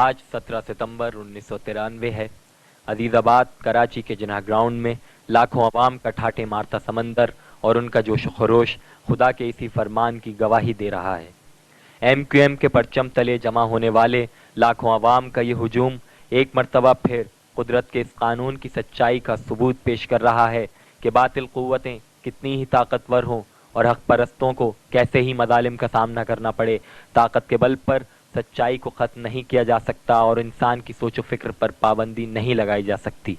آج 17 ستمبر 1993 ہے۔ عزیز آباد کراچی کے جناح گراؤنڈ میں لاکھوں عوام کا ٹھاٹھے مارتا سمندر اور ان کا جوش و خروش خدا کے اسی فرمان کی گواہی دے رہا ہے۔ ایم کیو ایم کے پرچم تلے جمع ہونے والے لاکھوں عوام کا یہ ہجوم ایک مرتبہ پھر قدرت کے اس قانون کی سچائی کا ثبوت پیش کر رہا ہے کہ باطل قوتیں کتنی ہی طاقتور ہوں اور حق پرستوں کو کیسے ہی مظالم کا سامنا کرنا پڑے، طاقت کے بل پر سچائی کو ختم نہیں کیا جا سکتا اور انسان کی سوچ و فکر پر پابندی نہیں لگائی جا سکتی۔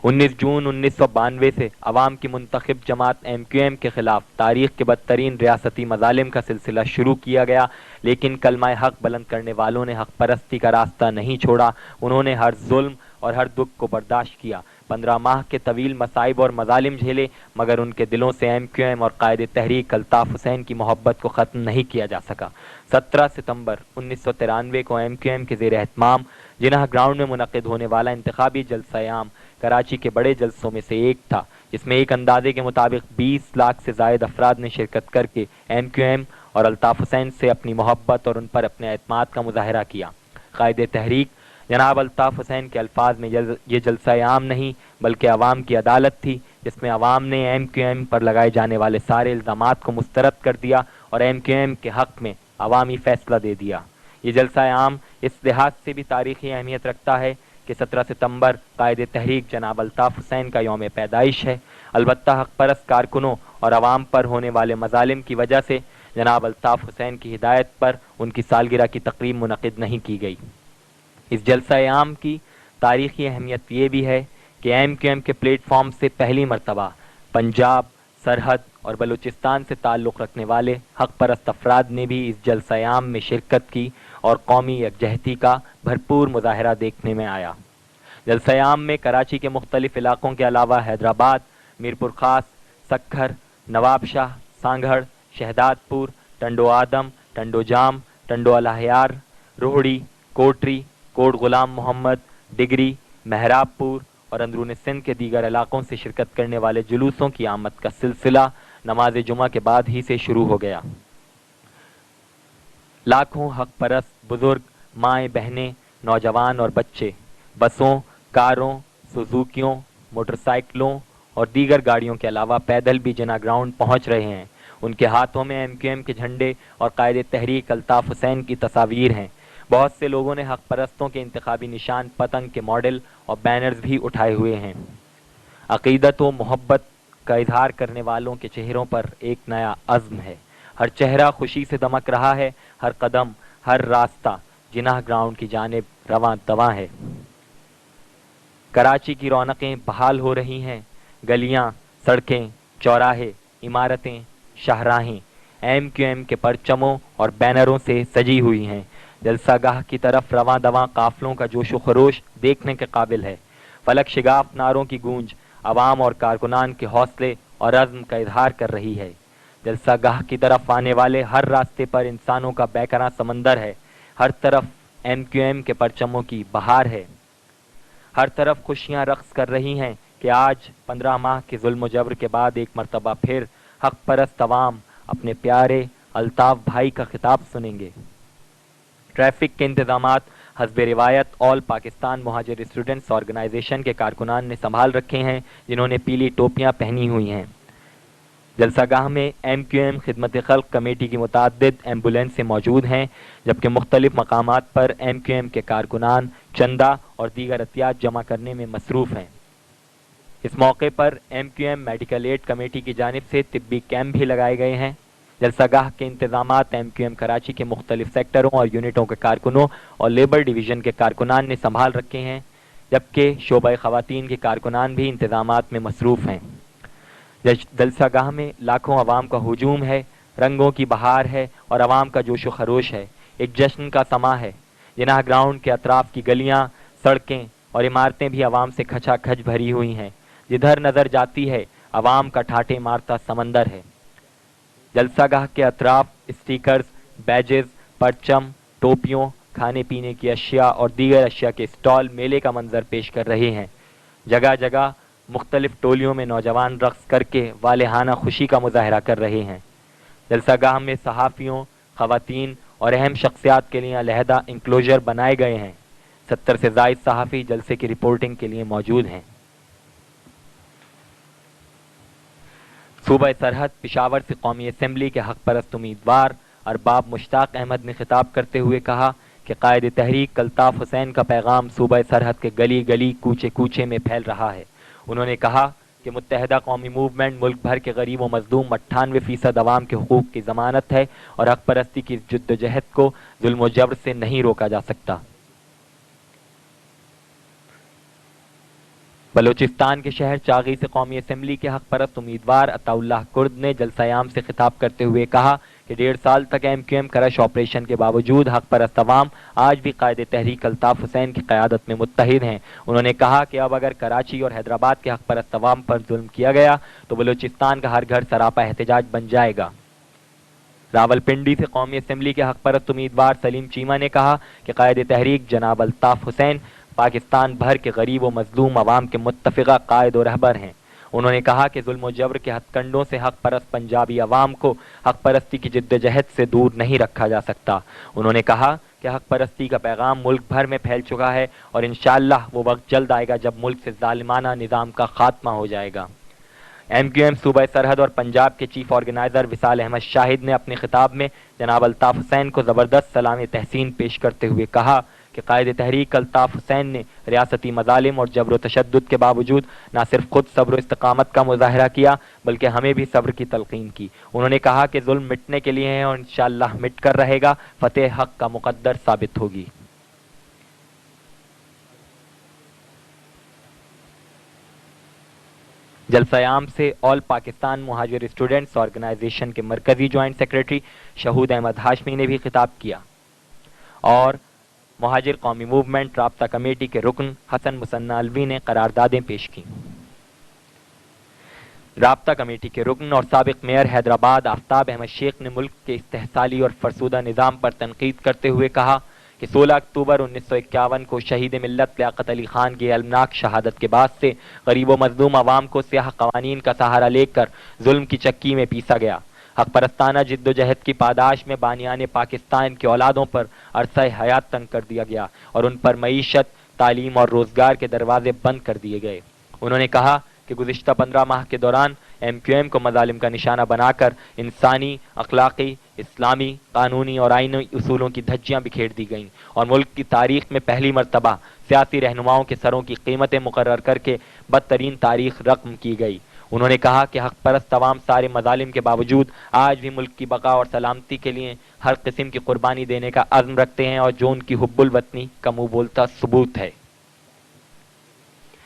19 جون 1992 سے عوام کی منتخب جماعت ایم کیو ایم کے خلاف تاریخ کے بدترین ریاستی مظالم کا سلسلہ شروع کیا گیا، لیکن کلمہ حق بلند کرنے والوں نے حق پرستی کا راستہ نہیں چھوڑا۔ انہوں نے ہر ظلم اور ہر دکھ کو برداشت کیا، 15 ماہ کے طویل مصائب اور مظالم جھیلے، مگر ان کے دلوں سے ایم کیو ایم اور قائد تحریک الطاف حسین کی محبت کو ختم نہیں کیا جا سکا۔ 17 ستمبر 1993 کو ایم کیو ایم کے زیر اہتمام جناح گراؤنڈ میں منعقد ہونے والا انتخابی جلسہ عام کراچی کے بڑے جلسوں میں سے ایک تھا، جس میں ایک اندازے کے مطابق 20 لاکھ سے زائد افراد نے شرکت کر کے ایم کیو ایم اور الطاف حسین سے اپنی محبت اور ان پر اپنے اعتماد کا مظاہرہ کیا۔ قائد تحریک جناب الطاف حسین کے الفاظ میں یہ جلسہ عام نہیں بلکہ عوام کی عدالت تھی، جس میں عوام نے ایم کیو ایم پر لگائے جانے والے سارے الزامات کو مسترد کر دیا اور ایم کیو ایم کے حق میں عوامی فیصلہ دے دیا۔ یہ جلسہ عام اس لحاظ سے بھی تاریخی اہمیت رکھتا ہے کہ 17 ستمبر قائد تحریک جناب الطاف حسین کا یوم پیدائش ہے۔ البتہ حق پرست کارکنوں اور عوام پر ہونے والے مظالم کی وجہ سے جناب الطاف حسین کی ہدایت پر ان کی سالگرہ کی تقریب منعقد نہیں کی گئی۔ اس جلسہ عام کی تاریخی اہمیت یہ بھی ہے کہ ایم کیو ایم کے پلیٹ فارم سے پہلی مرتبہ پنجاب، سرحد اور بلوچستان سے تعلق رکھنے والے حق پرست افراد نے بھی اس جلسہ عام میں شرکت کی اور قومی یکجہتی کا بھرپور مظاہرہ دیکھنے میں آیا۔ جلسہ عام میں کراچی کے مختلف علاقوں کے علاوہ حیدرآباد، میرپور خاص، سکھر، نواب شاہ، سانگھڑ، شہداد پور، ٹنڈو آدم، ٹنڈو جام، ٹنڈو الہیار، روہڑی، کوٹری، کوٹ غلام محمد، ڈگری، مہراب پور اور اندرون سندھ کے دیگر علاقوں سے شرکت کرنے والے جلوسوں کی آمد کا سلسلہ نماز جمعہ کے بعد ہی سے شروع ہو گیا۔ لاکھوں حق پرست بزرگ، مائیں بہنیں، نوجوان اور بچے بسوں، کاروں، سوزوکیوں، موٹر سائیکلوں اور دیگر گاڑیوں کے علاوہ پیدل بھی جناح گراؤنڈ پہنچ رہے ہیں۔ ان کے ہاتھوں میں ایم کیو ایم کے جھنڈے اور قائد تحریک الطاف حسین کی تصاویر ہیں۔ بہت سے لوگوں نے حق پرستوں کے انتخابی نشان پتنگ کے ماڈل اور بینرز بھی اٹھائے ہوئے ہیں۔ عقیدت و محبت کا اظہار کرنے والوں کے چہروں پر ایک نیا عزم ہے، ہر چہرہ خوشی سے دمک رہا ہے، ہر قدم، ہر راستہ جناح گراؤنڈ کی جانب رواں دواں ہے۔ کراچی کی رونقیں بحال ہو رہی ہیں، گلیاں، سڑکیں، چوراہے، عمارتیں، شاہراہیں ایم کیو ایم کے پرچموں اور بینروں سے سجی ہوئی ہیں۔ جلسہ گاہ کی طرف رواں دواں قافلوں کا جوش و خروش دیکھنے کے قابل ہے۔ فلک شگاف نعروں کی گونج عوام اور کارکنان کے حوصلے اور عزم کا اظہار کر رہی ہے۔ جلسہ گاہ کی طرف آنے والے ہر راستے پر انسانوں کا بیکراں سمندر ہے، ہر طرف ایم کیو ایم کے پرچموں کی بہار ہے، ہر طرف خوشیاں رقص کر رہی ہیں کہ آج 15 ماہ کے ظلم و جبر کے بعد ایک مرتبہ پھر حق پرست عوام اپنے پیارے الطاف بھائی کا خطاب سنیں گے۔ ٹریفک کے انتظامات حسب روایت آل پاکستان مہاجر اسٹوڈنٹس آرگنائزیشن کے کارکنان نے سنبھال رکھے ہیں، جنہوں نے پیلی ٹوپیاں پہنی ہوئی ہیں۔ جلسہ گاہ میں ایم کیو ایم خدمت خلق کمیٹی کی متعدد ایمبولینسیں موجود ہیں، جبکہ مختلف مقامات پر ایم کیو ایم کے کارکنان چندہ اور دیگر عطیات جمع کرنے میں مصروف ہیں۔ اس موقع پر M Q M medical aid committee کی جانب سے طبی کیمپ بھی لگائے گئے ہیں۔ جلسہ گاہ کے انتظامات ایم کیو ایم کراچی کے مختلف سیکٹروں اور یونٹوں کے کارکنوں اور لیبر ڈویژن کے کارکنان نے سنبھال رکھے ہیں، جبکہ شعبہ خواتین کے کارکنان بھی انتظامات میں مصروف ہیں۔ جلسہ گاہ میں لاکھوں عوام کا ہجوم ہے، رنگوں کی بہار ہے اور عوام کا جوش و خروش ہے، ایک جشن کا سماں ہے۔ جناح گراؤنڈ کے اطراف کی گلیاں، سڑکیں اور عمارتیں بھی عوام سے کھچا کھچ بھری ہوئی ہیں، جدھر نظر جاتی ہے عوام کا ٹھاٹھے مارتا سمندر ہے۔ جلسہ گاہ کے اطراف اسٹیکرز، بیجز، پرچم، ٹوپیوں، کھانے پینے کی اشیاء اور دیگر اشیاء کے اسٹال میلے کا منظر پیش کر رہے ہیں۔ جگہ جگہ مختلف ٹولیوں میں نوجوان رقص کر کے والہانہ خوشی کا مظاہرہ کر رہے ہیں۔ جلسہ گاہ میں صحافیوں، خواتین اور اہم شخصیات کے لیے علیحدہ انکلوژر بنائے گئے ہیں۔ 70 سے زائد صحافی جلسے کی رپورٹنگ کے لیے موجود ہیں۔ صوبہ سرحد پشاور سے قومی اسمبلی کے حق پرست امیدوار ارباب مشتاق احمد نے خطاب کرتے ہوئے کہا کہ قائد تحریک الطاف حسین کا پیغام صوبہ سرحد کے گلی گلی کوچے کوچے میں پھیل رہا ہے۔ انہوں نے کہا کہ متحدہ قومی موومنٹ ملک بھر کے غریب و مظلوم 98% عوام کے حقوق کی ضمانت ہے اور حق پرستی کی جدوجہد کو ظلم و جبر سے نہیں روکا جا سکتا۔ بلوچستان کے شہر چاغی سے قومی اسمبلی کے حق پرست امیدوار عطا اللہ کرد نے جلسہ عام سے خطاب کرتے ہوئے کہا کہ 1.5 سال تک ایم کیو ایم کرش آپریشن کے باوجود حق پرست عوام آج بھی قائد تحریک الطاف حسین کی قیادت میں متحد ہیں۔ انہوں نے کہا کہ اب اگر کراچی اور حیدرآباد کے حق پرست عوام پر ظلم کیا گیا تو بلوچستان کا ہر گھر سراپا احتجاج بن جائے گا۔ راولپنڈی سے قومی اسمبلی کے حق پرست امیدوار سلیم چیمہ نے کہا کہ قائد تحریک جناب الطاف حسین پاکستان بھر کے غریب و مظلوم عوام کے متفقہ قائد و رہبر ہیں۔ انہوں نے کہا کہ ظلم و جبر کے ہتھ کنڈوں سے حق پرست پنجابی عوام کو حق پرستی کی جدوجہد سے دور نہیں رکھا جا سکتا۔ انہوں نے کہا کہ حق پرستی کا پیغام ملک بھر میں پھیل چکا ہے اور انشاءاللہ وہ وقت جلد آئے گا جب ملک سے ظالمانہ نظام کا خاتمہ ہو جائے گا۔ ایم کیو ایم صوبہ سرحد اور پنجاب کے چیف آرگنائزر وصال احمد شاہد نے اپنے خطاب میں جناب الطاف حسین کو زبردست سلام تحسین پیش کرتے ہوئے کہا کہ قائد تحریک الطاف حسین نے ریاستی مظالم اور جبر و تشدد کے باوجود نہ صرف خود صبر و استقامت کا مظاہرہ کیا بلکہ ہمیں بھی صبر کی تلقین کی۔ انہوں نے کہا کہ ظلم مٹنے کے لیے ہے اور انشاءاللہ مٹ کر رہے گا، فتح حق کا مقدر ثابت ہوگی۔ جلسہ عام سے آل پاکستان مہاجر اسٹوڈنٹس آرگنائزیشن کے مرکزی جوائنٹ سیکریٹری شہود احمد ہاشمی نے بھی خطاب کیا اور مہاجر قومی موومنٹ رابطہ کمیٹی کے رکن حسن مثنی الوی نے قراردادیں پیش کیں۔ رابطہ کمیٹی کے رکن اور سابق میئر حیدرآباد آفتاب احمد شیخ نے ملک کے استحصالی اور فرسودہ نظام پر تنقید کرتے ہوئے کہا کہ 16 اکتوبر 1951 کو شہید ملت لیاقت علی خان کی المناک شہادت کے بعد سے غریب و مظلوم عوام کو سیاہ قوانین کا سہارا لے کر ظلم کی چکی میں پیسا گیا۔ حق پرستانہ جد و جہد کی پاداش میں بانیان پاکستان کی اولادوں پر عرصہ حیات تنگ کر دیا گیا اور ان پر معیشت، تعلیم اور روزگار کے دروازے بند کر دیے گئے۔ انہوں نے کہا کہ گزشتہ 15 ماہ کے دوران ایم کیو ایم کو مظالم کا نشانہ بنا کر انسانی، اخلاقی، اسلامی، قانونی اور آئینی اصولوں کی دھجیاں بکھیر دی گئیں اور ملک کی تاریخ میں پہلی مرتبہ سیاسی رہنماؤں کے سروں کی قیمتیں مقرر کر کے بدترین تاریخ رقم کی گئی۔ انہوں نے کہا کہ حق پرست عوام سارے مظالم کے باوجود آج بھی ملک کی بقا اور سلامتی کے لیے ہر قسم کی قربانی دینے کا عزم رکھتے ہیں اور جو ان کی حب الوطنی کا منہ بولتا ثبوت ہے۔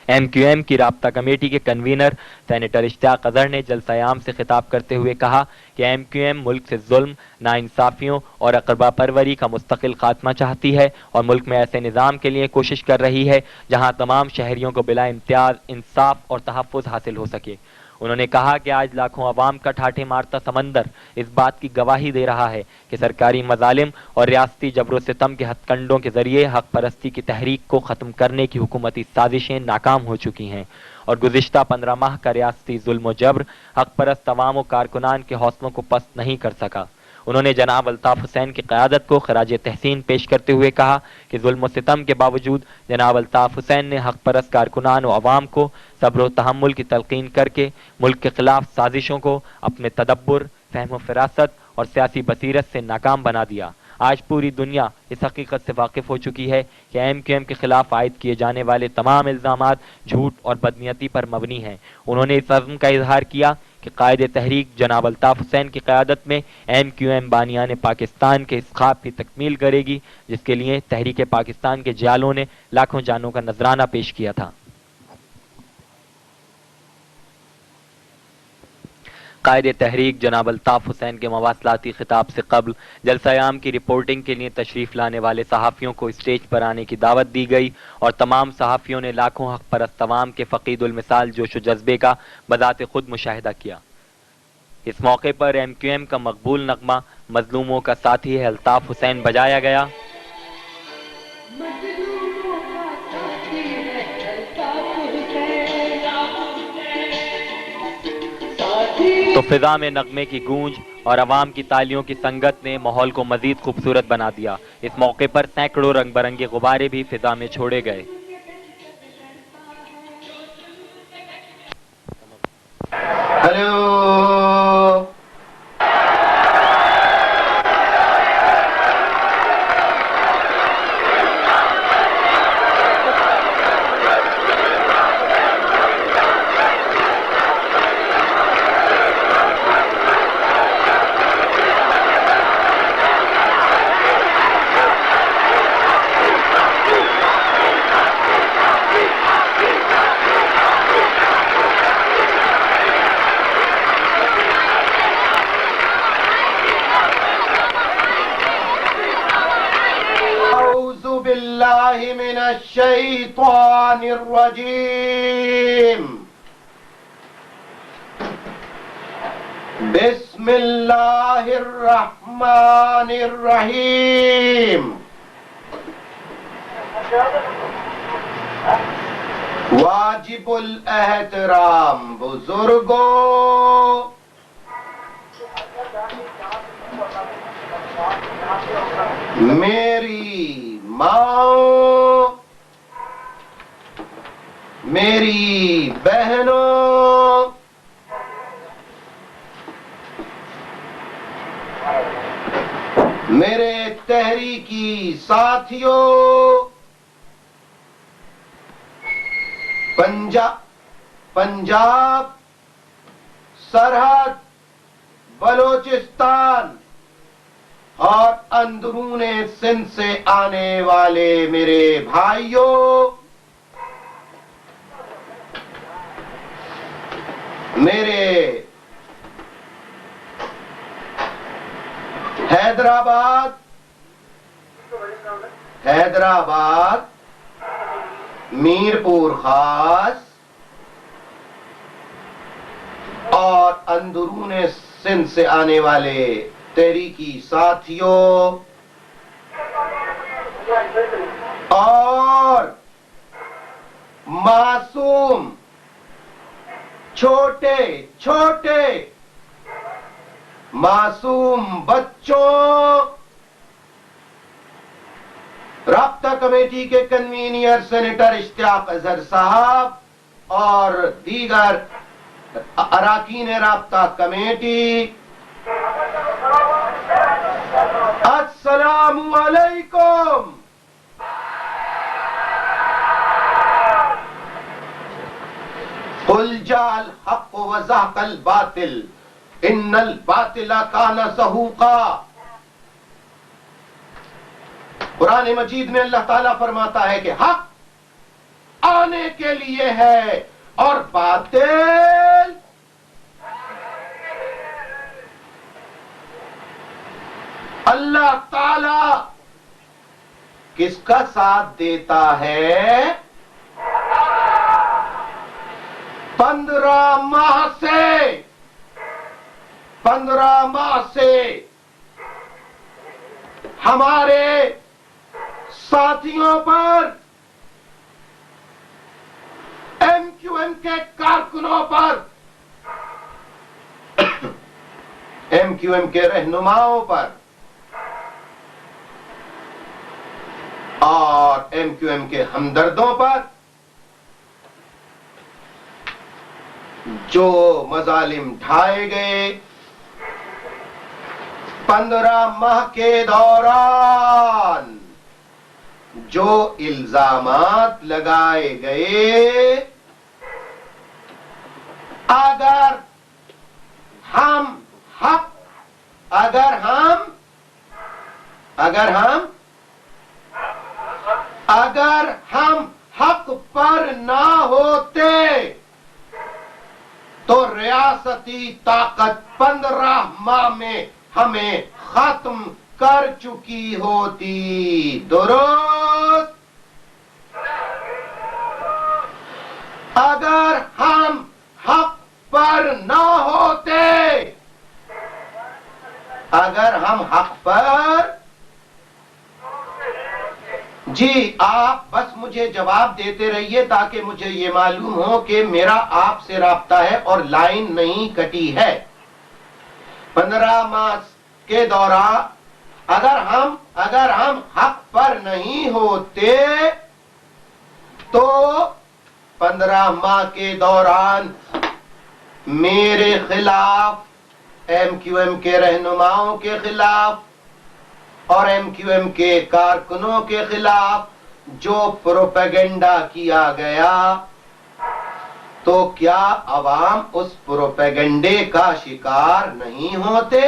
ایم کیو ایم کی رابطہ کمیٹی کے کنوینر سینیٹر اشتیاق اظہر نے جلسہ عام سے خطاب کرتے ہوئے کہا کہ ایم کیو ایم ملک سے ظلم، ناانصافیوں اور اقربا پروری کا مستقل خاتمہ چاہتی ہے اور ملک میں ایسے نظام کے لیے کوشش کر رہی ہے جہاں تمام شہریوں کو بلا امتیاز انصاف اور تحفظ حاصل ہو سکے۔ انہوں نے کہا کہ آج لاکھوں عوام کا ٹھاٹھے مارتا سمندر اس بات کی گواہی دے رہا ہے کہ سرکاری مظالم اور ریاستی جبر و ستم کے ہتھ کنڈوں کے ذریعے حق پرستی کی تحریک کو ختم کرنے کی حکومتی سازشیں ناکام ہو چکی ہیں اور گزشتہ 15 ماہ کا ریاستی ظلم و جبر حق پرست عوام و کارکنان کے حوصلوں کو پست نہیں کر سکا۔ انہوں نے جناب الطاف حسین کی قیادت کو خراج تحسین پیش کرتے ہوئے کہا کہ ظلم و ستم کے باوجود جناب الطاف حسین نے حق پرست کارکنان و عوام کو صبر و تحمل کی تلقین کر کے ملک کے خلاف سازشوں کو اپنے تدبر، فہم و فراست اور سیاسی بصیرت سے ناکام بنا دیا۔ آج پوری دنیا اس حقیقت سے واقف ہو چکی ہے کہ ایم کیو ایم کے خلاف عائد کیے جانے والے تمام الزامات جھوٹ اور بدنیتی پر مبنی ہیں۔ انہوں نے اس عزم کا اظہار کیا کہ قائد تحریک جناب الطاف حسین کی قیادت میں ایم کیو ایم بانیان پاکستان کے اس خواب کی تکمیل کرے گی جس کے لیے تحریک پاکستان کے جیالوں نے لاکھوں جانوں کا نذرانہ پیش کیا تھا۔ قائد تحریک جناب الطاف حسین کے مواصلاتی خطاب سے قبل جلسہ عام کی رپورٹنگ کے لیے تشریف لانے والے صحافیوں کو اسٹیج پر آنے کی دعوت دی گئی اور تمام صحافیوں نے لاکھوں حق پرست عوام کے فقید المثال جوش و جذبے کا بذات خود مشاہدہ کیا۔ اس موقع پر ایم کیو ایم کا مقبول نغمہ مظلوموں کا ساتھی ہے الطاف حسین بجایا گیا۔ ساتھی تو فضا میں نغمے کی گونج اور عوام کی تالیوں کی سنگت نے ماحول کو مزید خوبصورت بنا دیا. اس موقع پر سینکڑوں رنگ برنگے غبارے بھی فضا میں چھوڑے گئے. ہیلو بالله من الشيطان الرجيم بسم الله الرحمن الرحيم واجب الاحترام بزرگوں میری ماں میری بہنوں میرے تحریکی ساتھیوں پنجاب سرحد بلوچستان اور اندرون سندھ سے آنے والے میرے بھائیوں میرے حیدرآباد میرپور خاص اور اندرون سندھ سے آنے والے تحریکی ساتھیوں اور معصوم چھوٹے معصوم بچوں رابطہ کمیٹی کے کنوینئر سینیٹر اشتیاق اظہر صاحب اور دیگر اراکین رابطہ کمیٹی السلام علیکم. قل جاء الحق وزهق الباطل ان الباطل كان زهوقا. قرآن مجید میں اللہ تعالیٰ فرماتا ہے کہ حق آنے کے لیے ہے اور باطل اللہ تعالی کس کا ساتھ دیتا ہے؟ 15 ماہ سے ہمارے ساتھیوں پر ایم کیو ایم کے کارکنوں پر ایم کیو ایم کے رہنماؤں پر اور ایم کیو ایم کے ہمدردوں پر جو مظالم ڈھائے گئے 15 ماہ کے دوران جو الزامات لگائے گئے اگر ہم حق پر نہ ہوتے تو ریاستی طاقت 15 ماہ میں ہمیں ختم کر چکی ہوتی. درست؟ اگر ہم حق پر نہ ہوتے جی آپ بس مجھے جواب دیتے رہیے تاکہ مجھے یہ معلوم ہو کہ میرا آپ سے رابطہ ہے اور لائن نہیں کٹی ہے. 15 ماہ کے دوران اگر ہم حق پر نہیں ہوتے تو 15 ماہ کے دوران میرے خلاف، ایم کیو ایم کے رہنماؤں کے خلاف اور ایم کیو ایم کے کارکنوں کے خلاف جو پروپیگنڈا کیا گیا، تو کیا عوام اس پروپیگنڈے کا شکار نہیں ہوتے؟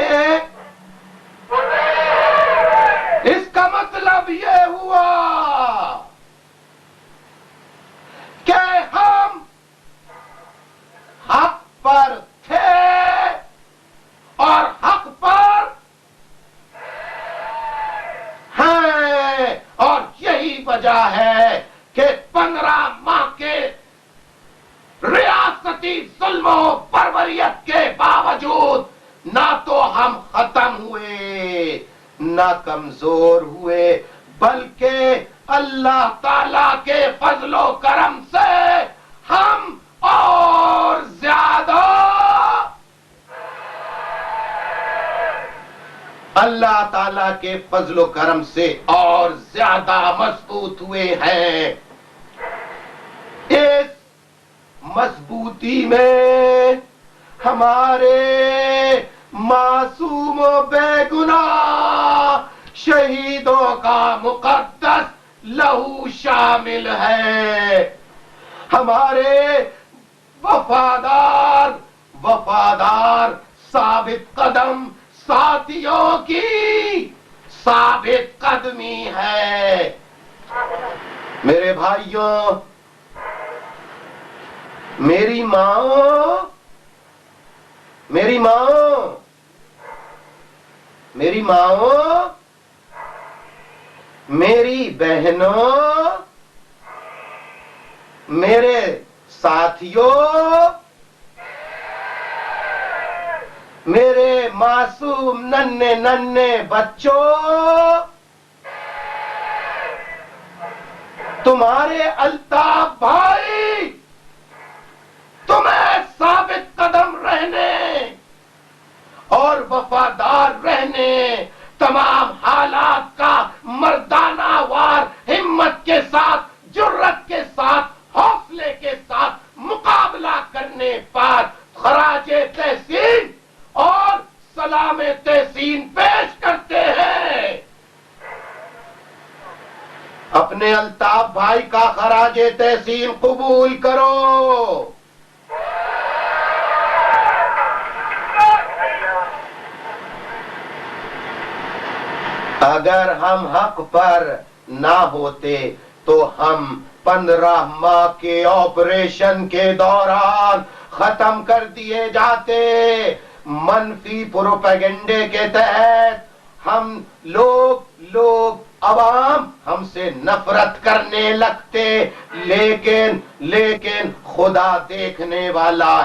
اس کا مطلب یہ ہوا کہ ہم حق پر تھے اور حق پر ہیں، اور یہی وجہ ہے کہ 15 ماہ کے ریاستی ظلم و بربریت کے باوجود نہ تو ہم ختم ہوئے نہ کمزور ہوئے، بلکہ اللہ تعالی کے فضل و کرم سے ہم اور زیادہ اللہ تعالی کے فضل و کرم سے اور زیادہ مضبوط ہوئے ہیں۔ اس مضبوطی میں ہمارے معصوم و بے گناہ شہیدوں کا مقدس لہو شامل ہے، ہمارے وفادار ثابت قدم ساتھیوں کی ثابت قدمی ہے۔ میرے بھائیوں، میری ماں، میری بہنوں، میرے ساتھیوں، میرے معصوم ننھے بچوں، تمہارے الطاف بھائی تمہیں ثابت قدم رہنے اور وفادار رہنے، تمام حالات کا مردانہ وار ہمت کے ساتھ، جرت کے ساتھ، حوصلے کے ساتھ مقابلہ کرنے پر خراج تحسین اور سلام تحسین پیش کرتے ہیں۔ اپنے الطاف بھائی کا خراج تحسین قبول کرو۔ اگر ہم حق پر نہ ہوتے تو ہم 15 ماہ کے آپریشن کے دوران ختم کر دیے جاتے۔ منفی پروپیگنڈے کے تحت ہم لوگ عوام ہم سے نفرت کرنے لگتے، لیکن خدا دیکھنے والا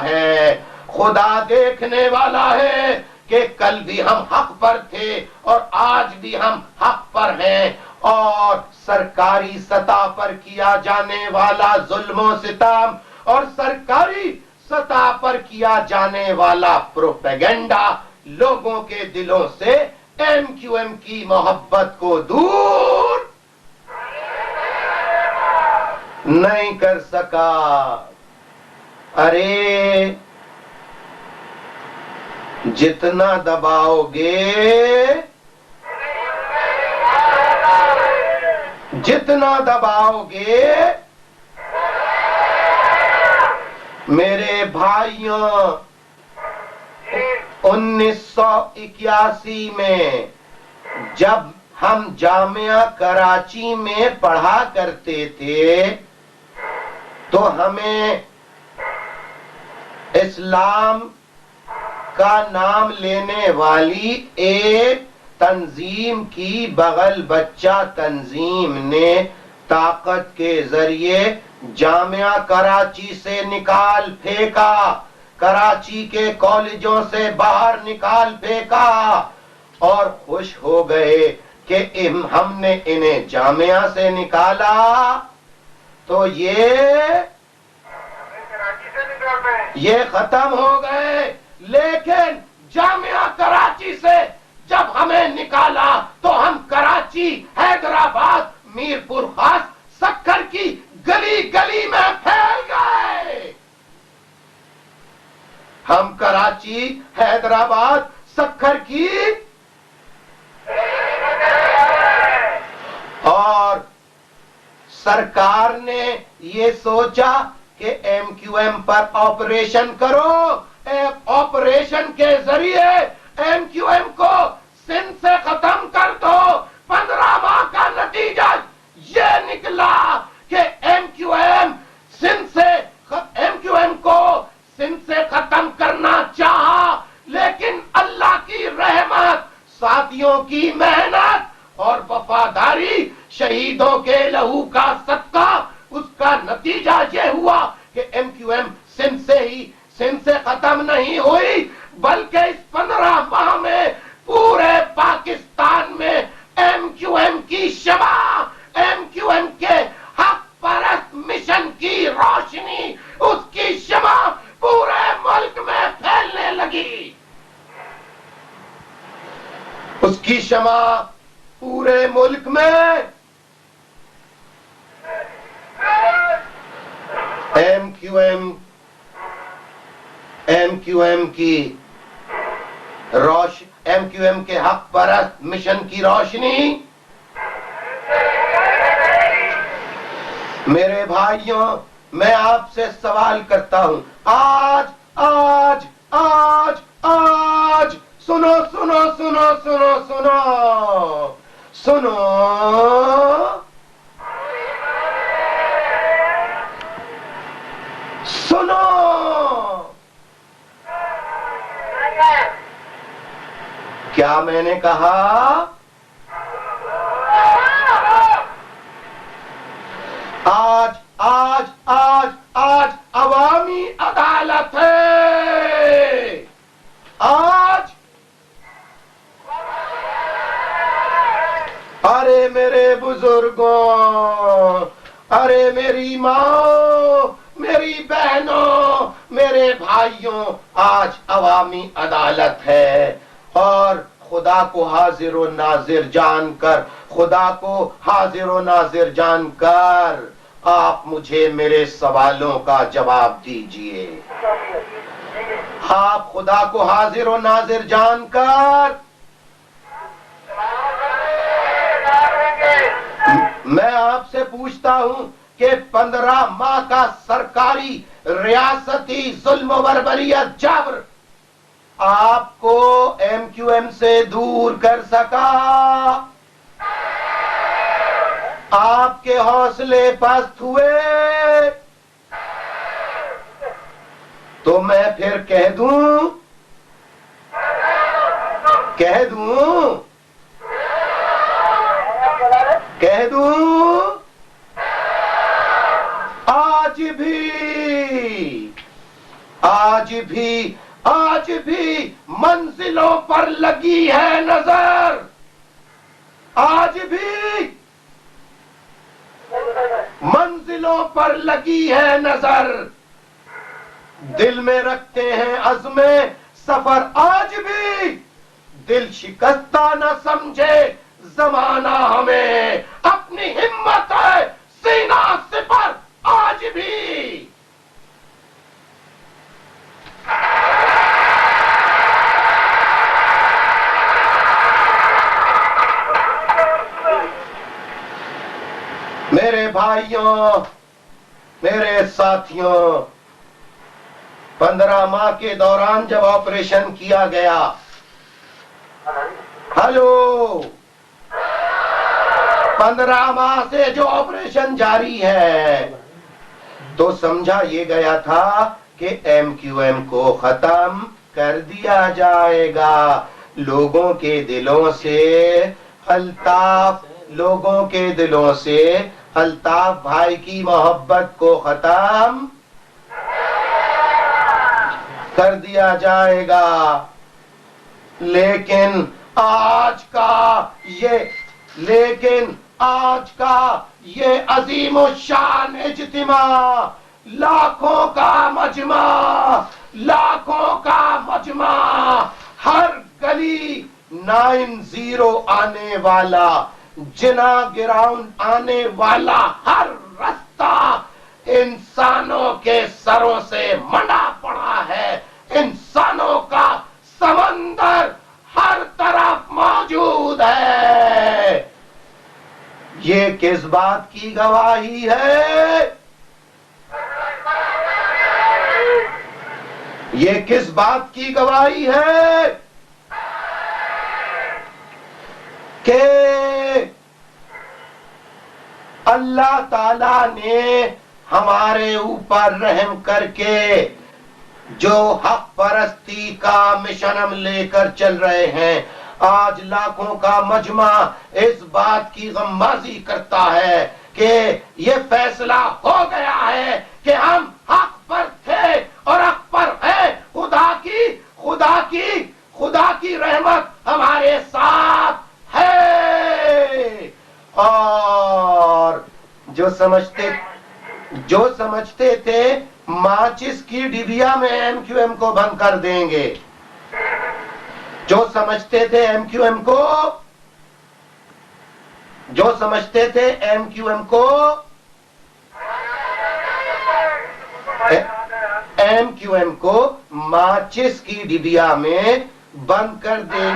ہے کہ کل بھی ہم حق پر تھے اور آج بھی ہم حق پر ہیں، اور سرکاری سطح پر کیا جانے والا ظلم و ستم اور سرکاری سطح پر کیا جانے والا پروپیگنڈا لوگوں کے دلوں سے ایم کیو ایم کی محبت کو دور نہیں کر سکا۔ ارے جتنا دباؤ گے میرے بھائیوں، 1981 میں جب ہم جامعہ کراچی میں پڑھا کرتے تھے تو ہمیں اسلام کا نام لینے والی ایک تنظیم کی بغل بچہ تنظیم نے طاقت کے ذریعے جامعہ کراچی سے نکال پھینکا، کراچی کے کالجوں سے باہر نکال پھینکا، اور خوش ہو گئے کہ ہم نے انہیں جامعہ سے نکالا تو یہ ختم ہو گئے۔ لیکن جامعہ کراچی سے جب ہمیں نکالا تو ہم کراچی، حیدرآباد، میرپور خاص، سکھر کی گلی گلی میں پھیل گئے. ہم کراچی، حیدرآباد، سکھر کی، اور سرکار نے یہ سوچا کہ ایم کیو ایم پر آپریشن کرو. آپریشن کے ذریعے ایم کیو ایم کو سندھ سے ختم کر دو. 15 ماہ کا نتیجہ یہ نکلا کہ ایم کیو ایم کو سندھ سے ختم کرنا چاہا، لیکن اللہ کی رحمت، ساتھیوں کی محنت اور وفاداری، شہیدوں کے لہو کا صدقہ، اس کا نتیجہ یہ ہوا کہ ایم کیو ایم سندھ سے ختم نہیں ہوئی، بلکہ اس 15 ماہ میں پورے پاکستان میں ایم کیو ایم کی شمع، ایم کیو ایم کے حق پرست مشن کی روشنی، اس کی شمع پورے ملک میں پھیلنے لگی. اس کی شمع پورے ملک میں ایم کیو ایم کے حق پرست مشن کی روشنی. میرے بھائیوں، میں آپ سے سوال کرتا ہوں، آج آج آج آج سنو سنو سنو سنو سنو سنو سنو کیا میں نے کہا؟ آج آج آج آج عوامی عدالت ہے. آج ارے میرے بزرگوں، ارے میری ماں، میری بہنوں، میرے بھائیوں، آج عوامی عدالت ہے. اور خدا کو حاضر و ناظر جان کر، خدا کو حاضر و ناظر جان کر آپ مجھے میرے سوالوں کا جواب دیجئے. آپ خدا کو حاضر و ناظر جان کر، میں آپ سے پوچھتا ہوں کہ 15 ماہ کا سرکاری ریاستی ظلم و بربریت جبر آپ کو ایم کیو ایم سے دور کر سکا؟ آپ کے حوصلے پست ہوئے تو میں پھر کہہ دوں آج بھی منزلوں پر لگی ہے نظر. آج بھی منزلوں پر لگی ہے نظر. دل میں رکھتے ہیں عزم سفر. آج بھی دل شکستہ نہ سمجھے زمانہ ہمیں. اپنی ہمت ہے سینہ سپر. آج بھی میرے بھائیوں، میرے ساتھیوں، 15 ماہ کے دوران جب آپریشن کیا گیا، ہلو، 15 ماہ سے جو آپریشن جاری ہے، تو سمجھا یہ گیا تھا کہ ایم کیو ایم کو ختم کر دیا جائے گا. لوگوں کے دلوں سے الطاف بھائی کی محبت کو ختم کر دیا جائے گا. لیکن آج کا یہ عظیم الشان اجتماع، لاکھوں کا مجمع 9-0 آنے والا، جنا گراؤنڈ آنے والا ہر رستہ انسانوں کے سروں سے منڈا پڑا ہے، انسانوں کا سمندر ہر طرف موجود ہے۔ یہ کس بات کی گواہی ہے؟ یہ کس بات کی گواہی ہے؟ کہ اللہ تعالی نے ہمارے اوپر رحم کر کے جو حق پرستی کا مشن ہم لے کر چل رہے ہیں، آج لاکھوں کا مجمع اس بات کی غمازی کرتا ہے کہ یہ فیصلہ ہو گیا ہے کہ ہم حق پر تھے اور حق پر ہیں۔ خدا کی رحمت ہمارے ساتھ ہے۔ اور جو سمجھتے تھے ماچس کی ڈبیا میں ایم کیو ایم کو بند کر دیں گے، جو سمجھتے تھے ایم کیو ایم کو ماچس کی ڈبیا میں بند کر دیں،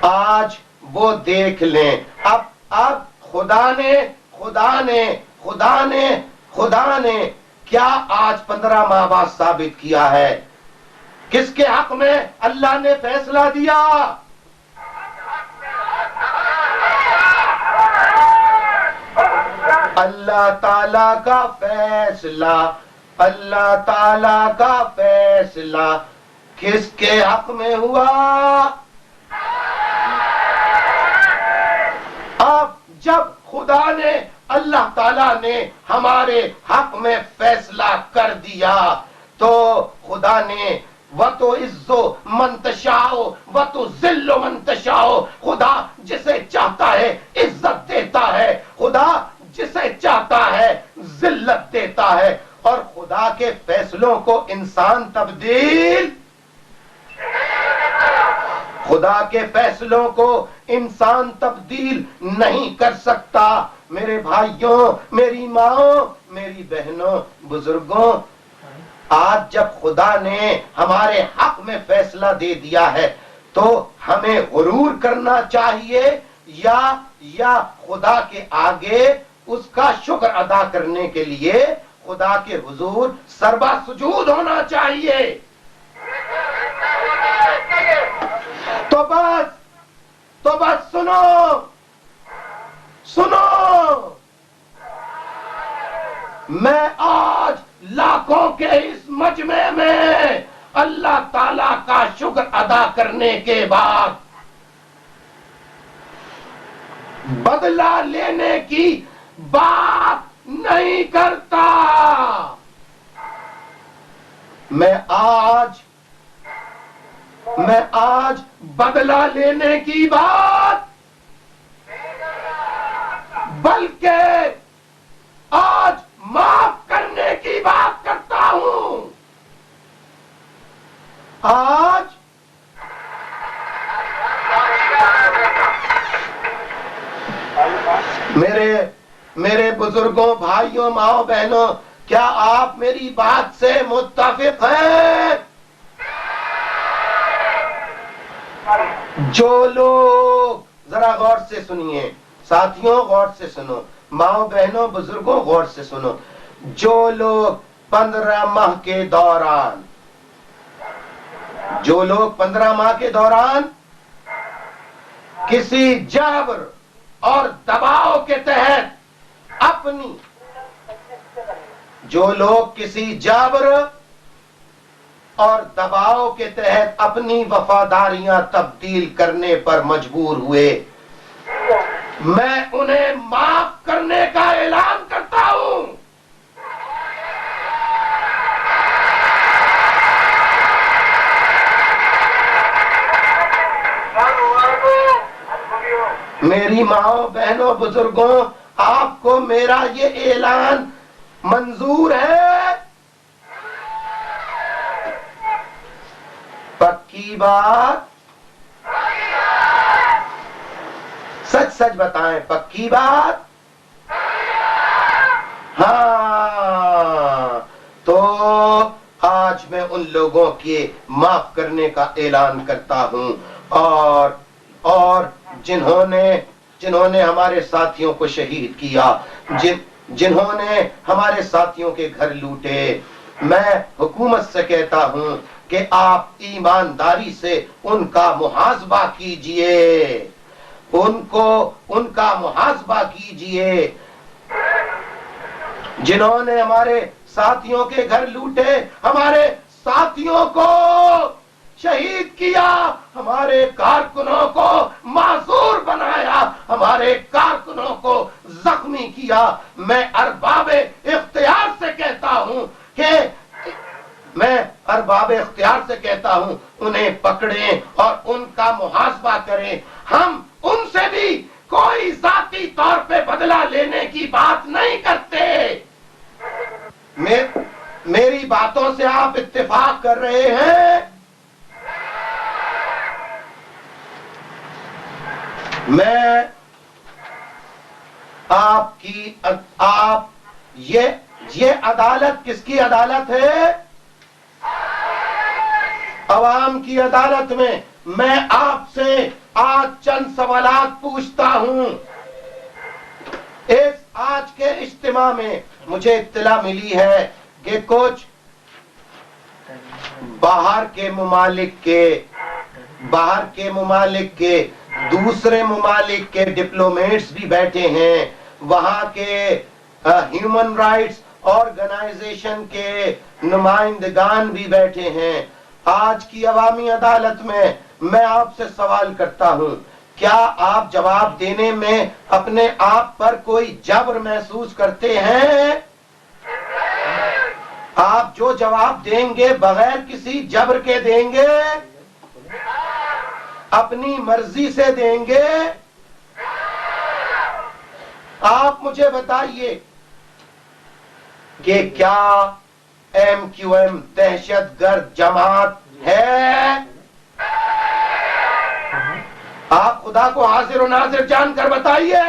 آج وہ دیکھ لیں۔ اب خدا نے کیا آج 15 ماہ بعد ثابت کیا ہے؟ کس کے حق میں اللہ نے فیصلہ دیا؟ اللہ تعالی کا فیصلہ کس کے حق میں ہوا؟ اب جب اللہ تعالیٰ نے ہمارے حق میں فیصلہ کر دیا تو خدا نے وَتُعِزُّ مَن تَشَاءُ وَتُذِلُّ مَن تَشَاءُ، خدا جسے چاہتا ہے عزت دیتا ہے، خدا جسے چاہتا ہے ذلت دیتا ہے، اور خدا کے فیصلوں کو انسان تبدیل نہیں کر سکتا۔ میرے بھائیوں، میری ماں، میری بہنوں، بزرگوں، آج جب خدا نے ہمارے حق میں فیصلہ دے دیا ہے تو ہمیں غرور کرنا چاہیے یا خدا کے آگے اس کا شکر ادا کرنے کے لیے خدا کے حضور سربا سجود ہونا چاہیے؟ تو بس سنو، میں آج لاکھوں کے اس مجمع میں اللہ تعالی کا شکر ادا کرنے کے بعد بدلہ لینے کی بات نہیں کرتا۔ میں آج بدلہ لینے کی بات، بلکہ آج معاف کرنے کی بات کرتا ہوں۔ آج میرے بزرگوں، بھائیوں، ماؤں، بہنوں، کیا آپ میری بات سے متفق ہیں؟ جو لوگ، ذرا غور سے سنیے ساتھیوں، غور سے سنو، ماؤں، بہنوں، بزرگوں، غور سے سنو، جو لوگ 15 ماہ کے دوران کسی جبر اور دباؤ کے تحت اپنی وفاداریاں تبدیل کرنے پر مجبور ہوئے، میں انہیں معاف کرنے کا اعلان کرتا ہوں۔ میری ماؤں، بہنوں، بزرگوں، آپ کو میرا یہ اعلان منظور ہے؟ پکی بات؟ سچ سچ بتائیں، پکی بات؟ ہاں، تو آج میں ان لوگوں کے معاف کرنے کا اعلان کرتا ہوں اور جنہوں نے ہمارے ساتھیوں کو شہید کیا، جنہوں نے ہمارے ساتھیوں کے گھر لوٹے، میں حکومت سے کہتا ہوں کہ آپ ایمانداری سے ان کا محاسبہ کیجئے، ان کا محاسبہ کیجئے۔ جنہوں نے ہمارے ساتھیوں کے گھر لوٹے، ہمارے ساتھیوں کو شہید کیا، ہمارے کارکنوں کو معذور بنایا، ہمارے کارکنوں کو زخمی کیا، میں ارباب اختیار سے کہتا ہوں انہیں پکڑیں اور ان کا محاسبہ کریں۔ ہم ان سے بھی کوئی ذاتی طور پہ بدلہ لینے کی بات نہیں کرتے۔ میری باتوں سے آپ اتفاق کر رہے ہیں؟ میں یہ عدالت کس کی عدالت ہے؟ عوام کی عدالت میں میں آپ سے آج چند سوالات پوچھتا ہوں۔ آج کے اجتماع میں مجھے اطلاع ملی ہے کہ کچھ باہر کے ممالک کے دوسرے ممالک کے ڈپلومیٹس بھی بیٹھے ہیں، وہاں کے ہیومن رائٹس آرگنائزیشن کے نمائندگان بھی بیٹھے ہیں۔ آج کی عوامی عدالت میں آپ سے سوال کرتا ہوں، کیا آپ جواب دینے میں اپنے آپ پر کوئی جبر محسوس کرتے ہیں؟ آپ جو جواب دیں گے بغیر کسی جبر کے دیں گے؟ اپنی مرضی سے دیں گے؟ آپ مجھے بتائیے کہ کیا MQM دہشت گرد جماعت ہے؟ آپ خدا کو حاضر و ناظر جان کر بتائیے۔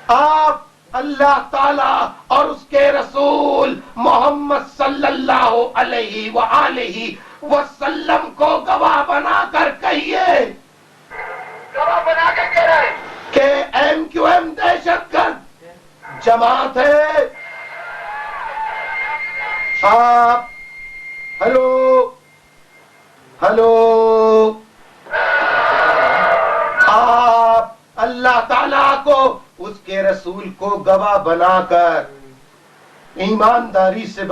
آپ اللہ تعالی اور اس کے رسول محمد صلی اللہ علیہ وآلہ وسلم کو گواہ بنا کر کہیے کہ MQM دہشت گرد جماعت ہے۔ آپ ہلو آپ اللہ تعالیٰ کو اس کے رسول کو گواہ بنا کر ایمانداری سے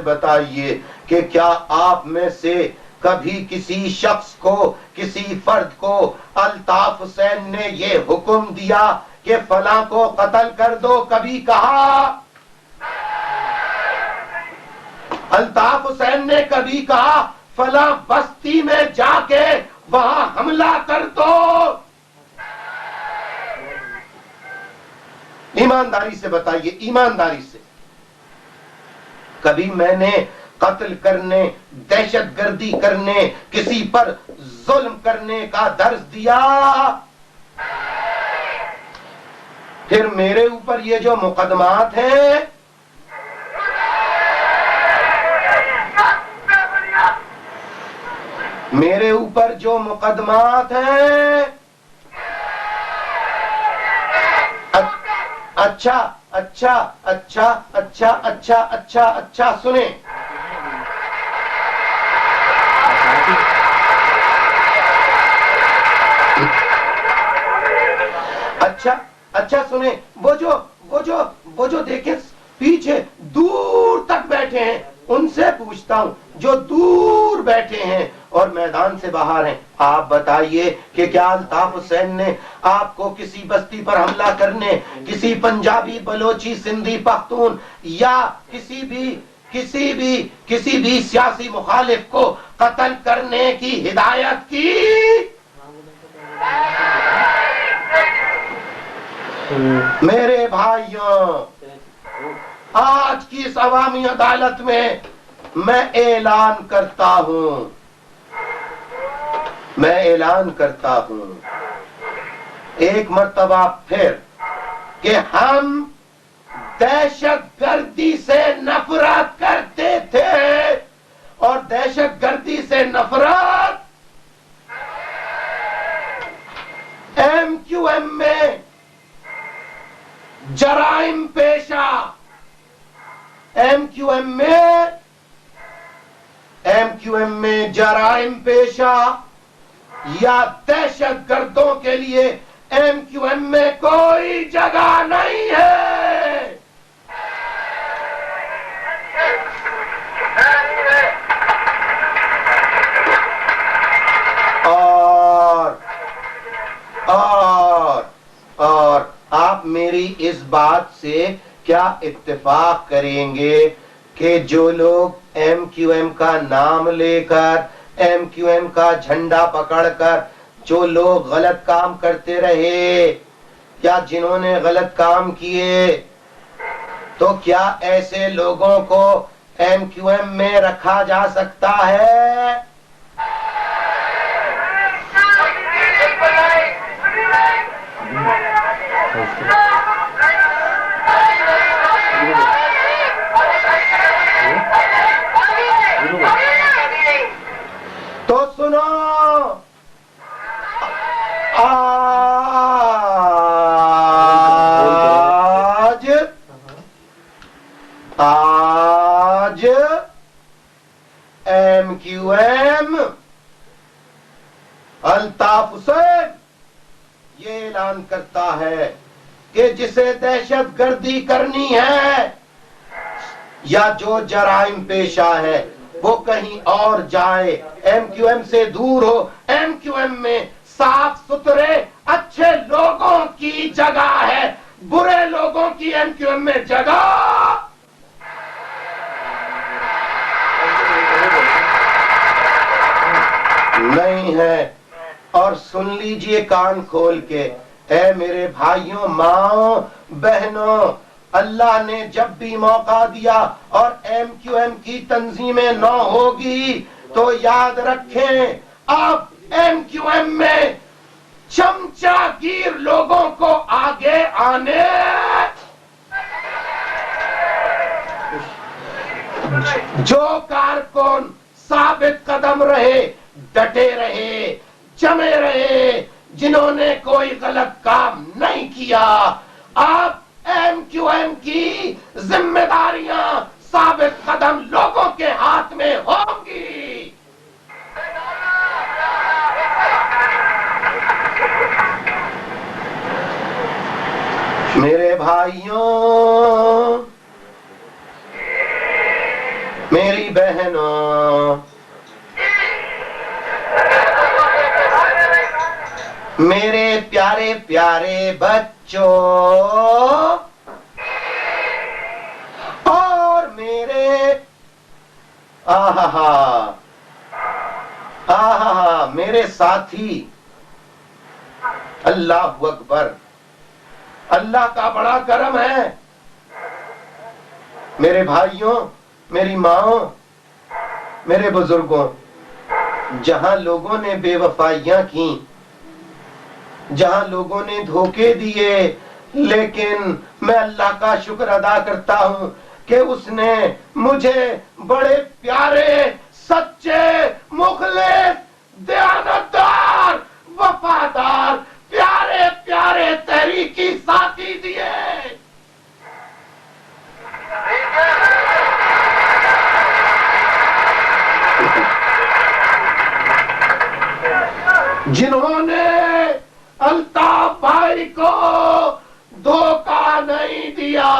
بتائیے کہ کیا آپ میں سے کبھی کسی شخص کو، کسی فرد کو الطاف حسین نے یہ حکم دیا کہ فلاں کو قتل کر دو؟ کبھی کہا؟ الطاف حسین نے کبھی کہا فلاں بستی میں جا کے وہاں حملہ کر دو؟ ایمانداری سے بتائیے، ایمانداری سے۔ کبھی میں نے قتل کرنے، دہشت گردی کرنے، کسی پر ظلم کرنے کا درس دیا؟ پھر میرے اوپر یہ جو مقدمات ہیں، میرے اوپر جو مقدمات ہیں، اچھا سنیں، اچھا سنیں، وہ جو دیکھیں پیچھے دور تک بیٹھے ہیں، ان سے پوچھتا ہوں جو دور بیٹھے ہیں اور میدان سے باہر ہیں، آپ بتائیے کہ کیا الطاف حسین نے آپ کو کسی بستی پر حملہ کرنے، کسی پنجابی، بلوچی، سندھی، پختون یا کسی بھی سیاسی مخالف کو قتل کرنے کی ہدایت کی؟ میرے بھائیوں، آج کی اس عوامی عدالت میں میں اعلان کرتا ہوں ایک مرتبہ پھر کہ ہم دہشت گردی سے نفرت کرتے تھے، اور دہشت گردی سے نفرت ایم کیو ایم میں جرائم پیشہ، ایم کیو ایم میں جرائم پیشہ یا دہشت گردوں کے لیے ایم کیو ایم میں کوئی جگہ نہیں ہے۔ اور آپ میری اس بات سے کیا اتفاق کریں گے کہ جو لوگ ایم کیو ایم کا نام لے کر، ایم کیو ایم کا جھنڈا پکڑ کر جو لوگ غلط کام کرتے رہے یا جنہوں نے غلط کام کیے، تو کیا ایسے لوگوں کو ایم کیو ایم میں رکھا جا سکتا ہے؟ تو سنو، آج M Q M Altaf Hussain یہ اعلان کرتا ہے کہ جسے دہشت گردی کرنی ہے یا جو جرائم پیشہ ہے وہ کہیں اور جائے، ایم کیو ایم سے دور ہو۔ ایم کیو ایم میں صاف ستھرے اچھے لوگوں کی جگہ ہے، برے لوگوں کی ایم کیو ایم میں جگہ نہیں ہے۔ اور سن لیجئے کان کھول کے، اے میرے بھائیوں، ماں بہنوں، اللہ نے جب بھی موقع دیا اور ایم کیو ایم کی تنظیمیں نو ہوگی تو یاد رکھیں اب ایم کیو ایم میں چمچہ گیر لوگوں کو آگے آنے جو کارکن ثابت قدم رہے، ڈٹے رہے، جمے رہے، جنہوں نے کوئی غلط کام نہیں کیا، اب ایم کیو ایم کی ذمہ داریاں ثابت قدم لوگوں کے ہاتھ میں ہوں گی۔ میرے بھائیوں، میری بہنوں، میرے پیارے پیارے بچوں اور میرے میرے ساتھی، اللہ اکبر، اللہ کا بڑا کرم ہے۔ میرے بھائیوں، میری ماں، میرے بزرگوں، جہاں لوگوں نے بے وفائیاں کی، جہاں لوگوں نے دھوکے دیے، لیکن میں اللہ کا شکر ادا کرتا ہوں کہ اس نے مجھے بڑے پیارے، سچے، مخلص، دیانتدار، وفادار، پیارے پیارے تحریکی ساتھی دیے، جنہوں نے الطاف بھائی کو دھوکہ نہیں دیا،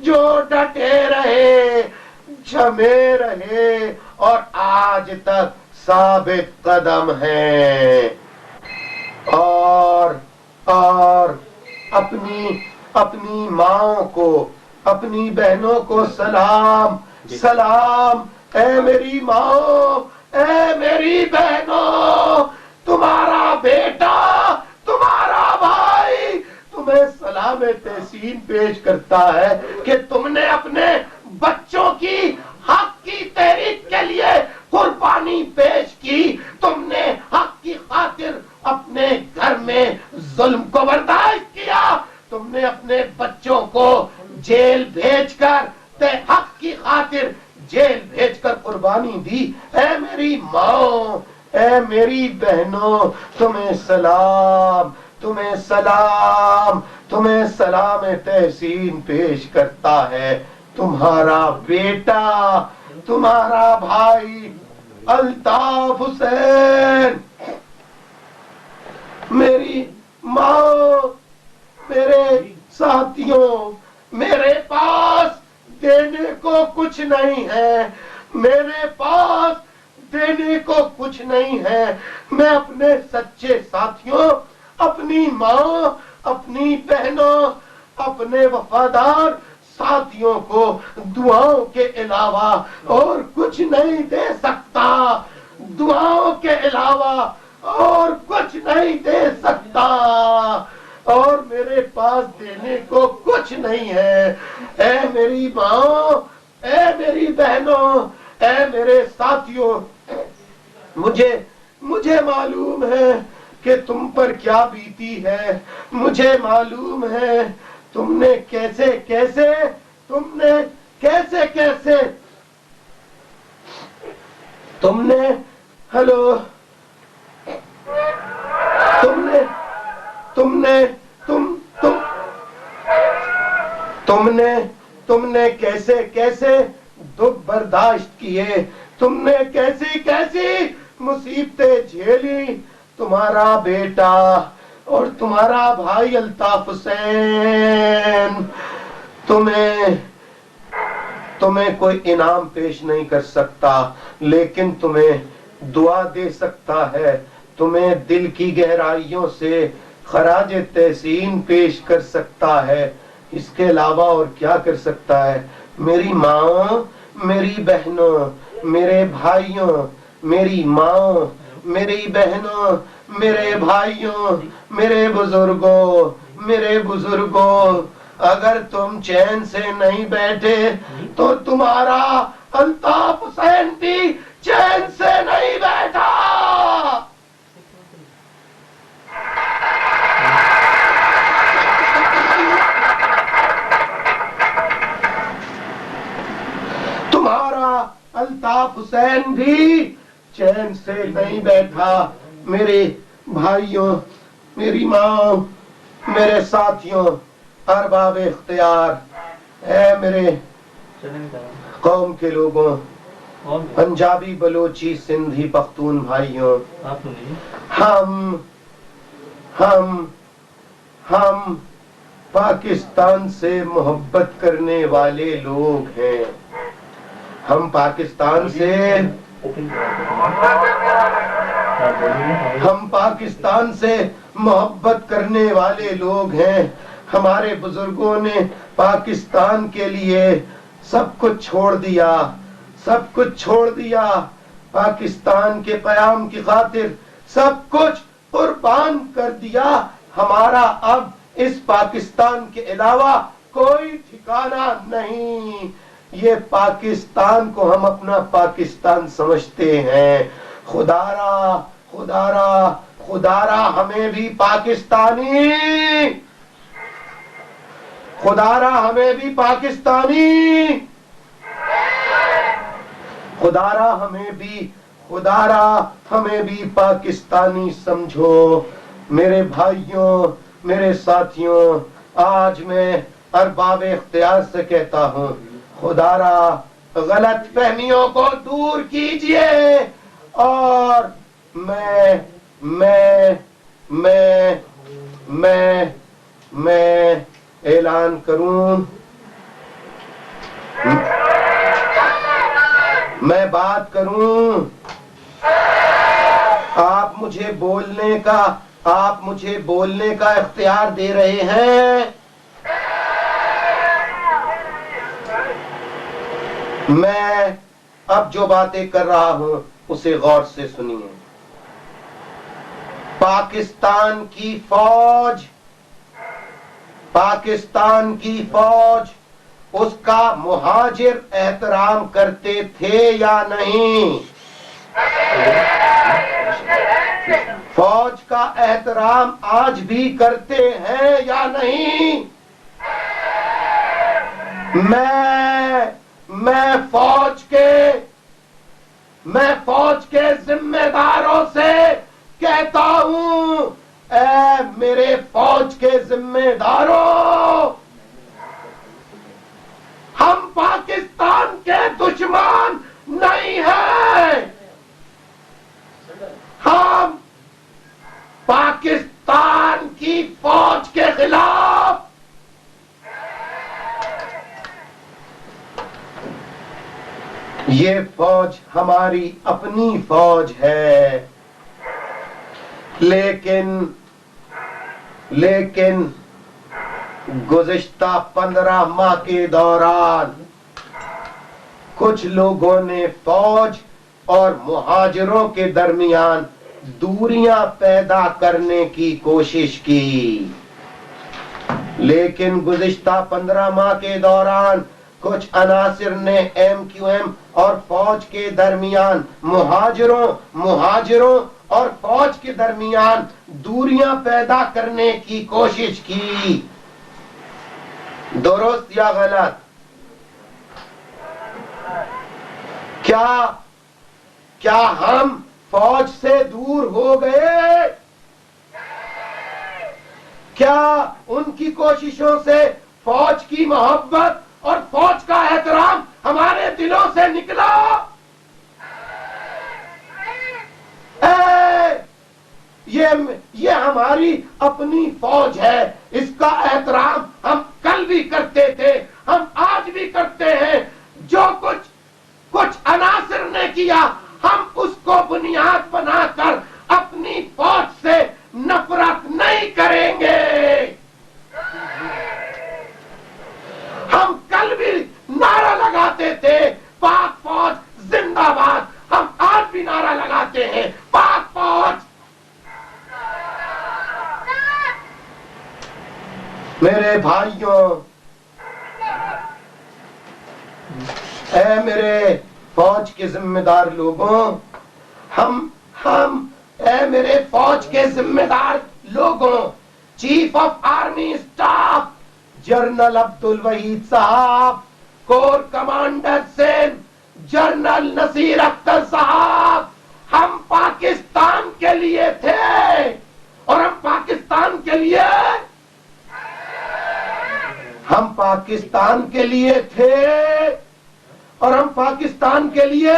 جو ڈٹے رہے، جمے رہے اور آج تک ثابت قدم ہیں، اور اپنی ماں کو، اپنی بہنوں کو سلام، سلام۔ اے میری ماں، اے میری بہنوں، تمہارا بیٹا، تمہارا بھائی تمہیں سلام تحسین پیش کرتا ہے کہ تم نے اپنے بچوں کی حق کی تحریک کے لیے قربانی پیش کی، تم نے حق کی خاطر اپنے گھر میں ظلم کو برداشت کیا، تم نے اپنے بچوں کو جیل بھیج کر حق کی خاطر جیل بھیج کر قربانی دی۔ اے میری ماں، اے میری بہنوں، تمہیں سلام، تمہیں سلام، تمہیں سلام تحسین پیش کرتا ہے تمہارا بیٹا، تمہارا بھائی الطاف حسین۔ میری ماں، میرے ساتھیوں، میرے پاس دینے کو کچھ نہیں ہے، میرے پاس دینے کو کچھ نہیں ہے۔ میں اپنے سچے ساتھیوں، اپنی ماں، اپنی بہنوں، اپنے وفادار ساتھیوں کو دعاؤں کے علاوہ اور کچھ نہیں دے سکتا، دعاؤں کے علاوہ اور کچھ نہیں دے سکتا، اور میرے پاس دینے کو کچھ نہیں ہے۔ اے میری ماں، اے میری بہنوں، اے میرے ساتھیوں، مجھے معلوم ہے کہ تم پر کیا بیتی ہے، مجھے معلوم ہے تم نے کیسے کیسے ہلو، تم نے کیسے دکھ برداشت کیے، تم نے کیسی کیسی مصیبتیں جھیلی۔ تمہارا بیٹا اور تمہارا بھائی الطاف حسین تمہیں کوئی انعام پیش نہیں کر سکتا، لیکن تمہیں دعا دے سکتا ہے، تمہیں دل کی گہرائیوں سے خراج تحسین پیش کر سکتا ہے، اس کے علاوہ اور کیا کر سکتا ہے؟ میری ماں، میری بہنوں، میرے بھائیوں، میری ماں، میری بہنوں، میرے بھائیوں، میرے بزرگوں، اگر تم چین سے نہیں بیٹھے تو تمہارا الطاف حسین بھی چین سے نہیں بیٹھا۔ تمہارا الطاف حسین بھی چین سے نہیں بیٹھا۔ میرے بھائیوں، میری ماں، میرے ساتھیوں، ارباب اختیار، اے میرے قوم کے لوگوں، پنجابی، بلوچی، سندھی، پختون بھائیوں، ہم پاکستان سے محبت کرنے والے لوگ ہیں، ہم پاکستان سے محبت کرنے والے لوگ ہیں۔ ہمارے بزرگوں نے پاکستان کے لیے سب کچھ چھوڑ دیا، پاکستان کے قیام کی خاطر سب کچھ قربان کر دیا۔ ہمارا اب اس پاکستان کے علاوہ کوئی ٹھکانہ نہیں، یہ پاکستان کو ہم اپنا پاکستان سمجھتے ہیں۔ خدارا ہمیں بھی پاکستانی، خدارا ہمیں بھی پاکستانی سمجھو۔ میرے بھائیوں، میرے ساتھیوں، آج میں ارباب اختیار سے کہتا ہوں، خدارا غلط فہمیوں کو دور کیجئے، اور میں اعلان کروں، میں بات کروں، آپ مجھے بولنے کا اختیار دے رہے ہیں۔ میں اب جو باتیں کر رہا ہوں اسے غور سے سنیے۔ پاکستان کی فوج اس کا مہاجر احترام کرتے تھے یا نہیں؟ فوج کا احترام آج بھی کرتے ہیں یا نہیں؟ میں فوج کے ذمہ داروں سے کہتا ہوں، اے میرے فوج کے ذمہ داروں، ہم پاکستان کے دشمن نہیں ہیں، ہم پاکستان کی فوج کے خلاف یہ فوج ہماری اپنی فوج ہے، لیکن گزشتہ 15 ماہ کے دوران کچھ لوگوں نے فوج اور مہاجروں کے درمیان دوریاں پیدا کرنے کی کوشش کی، لیکن گزشتہ 15 ماہ کے دوران کچھ عناصر نے ایم کیو ایم اور فوج کے درمیان مہاجروں اور فوج کے درمیان دوریاں پیدا کرنے کی کوشش کی۔ درست یا غلط؟ کیا ہم فوج سے دور ہو گئے؟ کیا ان کی کوششوں سے فوج کی محبت اور فوج کا احترام ہمارے دلوں سے نکلا؟ یہ ہماری اپنی فوج ہے، اس کا احترام ہم کل بھی کرتے تھے، ہم آج بھی کرتے ہیں۔ جو کچھ عناصر نے کیا، ہم اس کو بنیاد بنا کر اپنی فوج سے نفرت نہیں کریں گے۔ ہم کل بھی نعرہ لگاتے تھے پاک فوج زندہ باد، ہم آج بھی نعرہ لگاتے ہیں پاک فوج۔ میرے بھائیوں، اے میرے فوج کے ذمہ دار لوگوں، اے میرے فوج کے ذمہ دار لوگوں، chief of army staff general Abdul Waheed صاحب، corps commander Sindh general Naseer Akhtar صاحب، ہم پاکستان کے لیے تھے اور ہم پاکستان کے لیے تھے اور ہم پاکستان کے لیے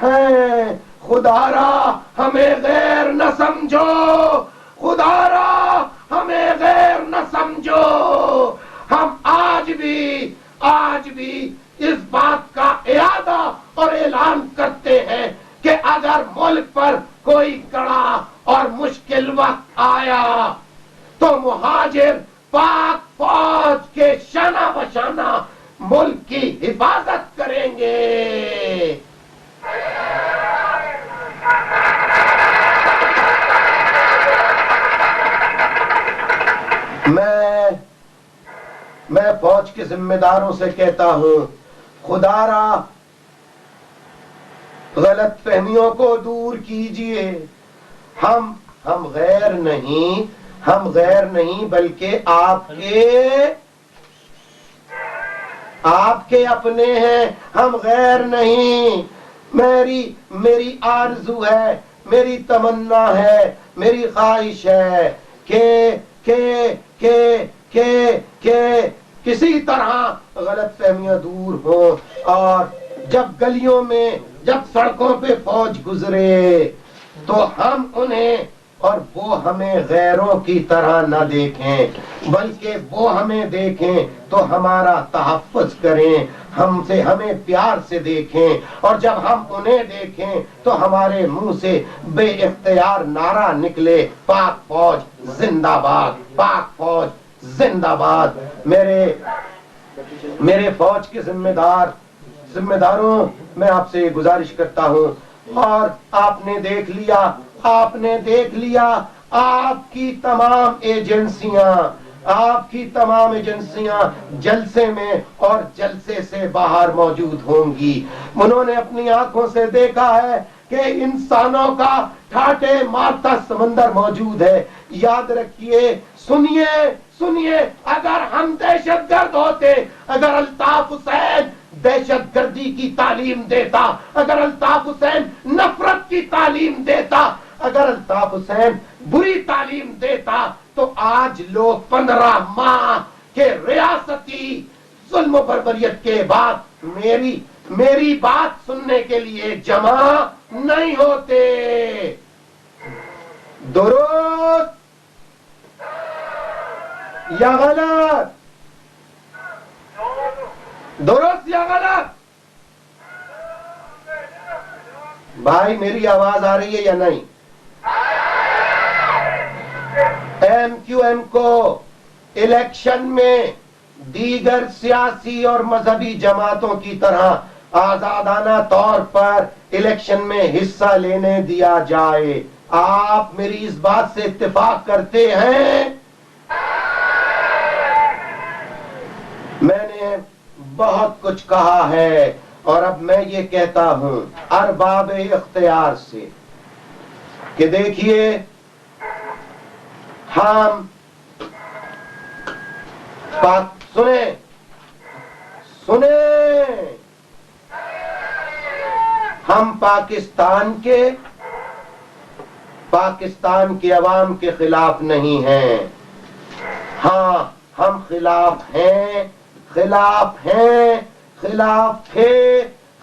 ہیں۔ خدا را ہمیں غیر نہ سمجھو، خدا را ہمیں غیر نہ سمجھو۔ ہم آج بھی اس بات کا اعادہ اور اعلان کرتے ہیں کہ اگر ملک پر کوئی کڑا اور مشکل وقت آیا تو مہاجر پاک فوج کے شانہ بشانہ ملک کی حفاظت کریں گے۔ میں فوج کے ذمہ داروں سے کہتا ہوں، خدا را غلط فہمیوں کو دور کیجئے۔ ہم غیر نہیں بلکہ آپ کے اپنے ہیں، ہم غیر نہیں۔ میری آرزو ہے، میری تمنا ہے، میری خواہش ہے کہ کسی طرح غلط فہمیاں دور ہوں، اور جب گلیوں میں، جب سڑکوں پہ فوج گزرے تو ہم انہیں اور وہ ہمیں غیروں کی طرح نہ دیکھیں، بلکہ وہ ہمیں دیکھیں تو ہمارا تحفظ کریں، ہمیں پیار سے دیکھیں، اور جب ہم انہیں دیکھیں تو ہمارے منہ سے بے اختیار نعرہ نکلے، پاک فوج زندہ باد، پاک فوج زندہ باد۔ میرے فوج کے ذمہ داروں، میں آپ سے گزارش کرتا ہوں، اور آپ نے دیکھ لیا آپ کی تمام ایجنسیاں آپ کی تمام ایجنسیاں جلسے میں اور جلسے سے باہر موجود ہوں گی. انہوں نے اپنی آنکھوں سے دیکھا ہے کہ انسانوں کا ٹھاٹے مارتا سمندر موجود ہے. یاد رکھیے، سنیے، اگر ہم دہشت گرد ہوتے، اگر الطاف حسین دہشت گردی کی تعلیم دیتا، اگر الطاف حسین نفرت کی تعلیم دیتا، اگر الطاف حسین بری تعلیم دیتا، تو آج لوگ 15 ماہ کے ریاستی ظلم و بربریت کے بعد میری بات سننے کے لیے جمع نہیں ہوتے. درست یا غلط؟ درست یا غلط؟ بھائی میری آواز آ رہی ہے یا نہیں؟ ایم کیو ایم کو الیکشن میں دیگر سیاسی اور مذہبی جماعتوں کی طرح آزادانہ طور پر الیکشن میں حصہ لینے دیا جائے. آپ میری اس بات سے اتفاق کرتے ہیں؟ میں نے بہت کچھ کہا ہے اور اب میں یہ کہتا ہوں ارباب اختیار سے کہ دیکھیے، ہم سنیں ہم پاکستان کے عوام کے خلاف نہیں ہیں. ہاں، ہم خلاف ہیں، خلاف تھے،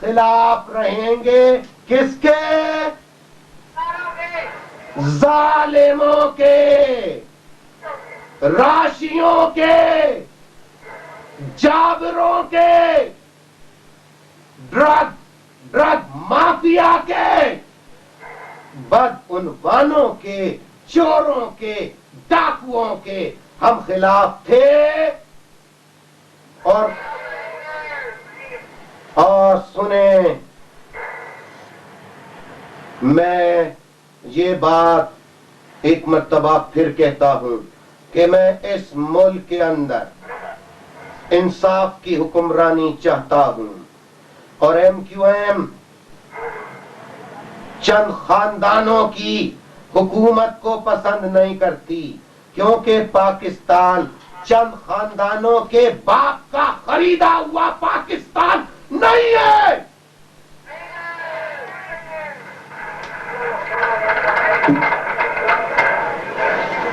خلاف رہیں گے. کس کے؟ ظالموں کے، راشیوں کے، جابروں کے، ڈرگ مافیا کے، بدعنوانوں کے، چوروں کے، ڈاکوؤں کے ہم خلاف تھے. اور سنیں، میں یہ بات ایک مرتبہ پھر کہتا ہوں کہ میں اس ملک کے اندر انصاف کی حکمرانی چاہتا ہوں، اور ایم کیو ایم چند خاندانوں کی حکومت کو پسند نہیں کرتی، کیونکہ پاکستان چند خاندانوں کے باپ کا خریدا ہوا پاکستان نہیں ہے.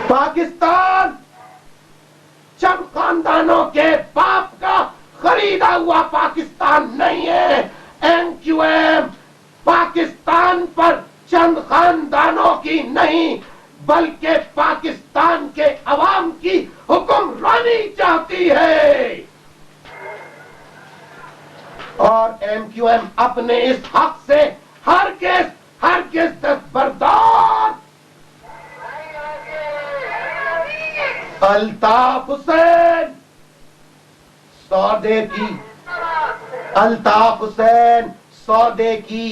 پاکستان چند خاندانوں کے باپ کا خریدا ہوا پاکستان نہیں ہے. ایم کیو ایم پاکستان پر چند خاندانوں کی نہیں بلکہ پاکستان کے عوام کی حکمرانی چاہتی ہے. اور ایم کیو ایم اپنے اس حق سے ہرگز دستبردار. الطاف حسین سودے کی،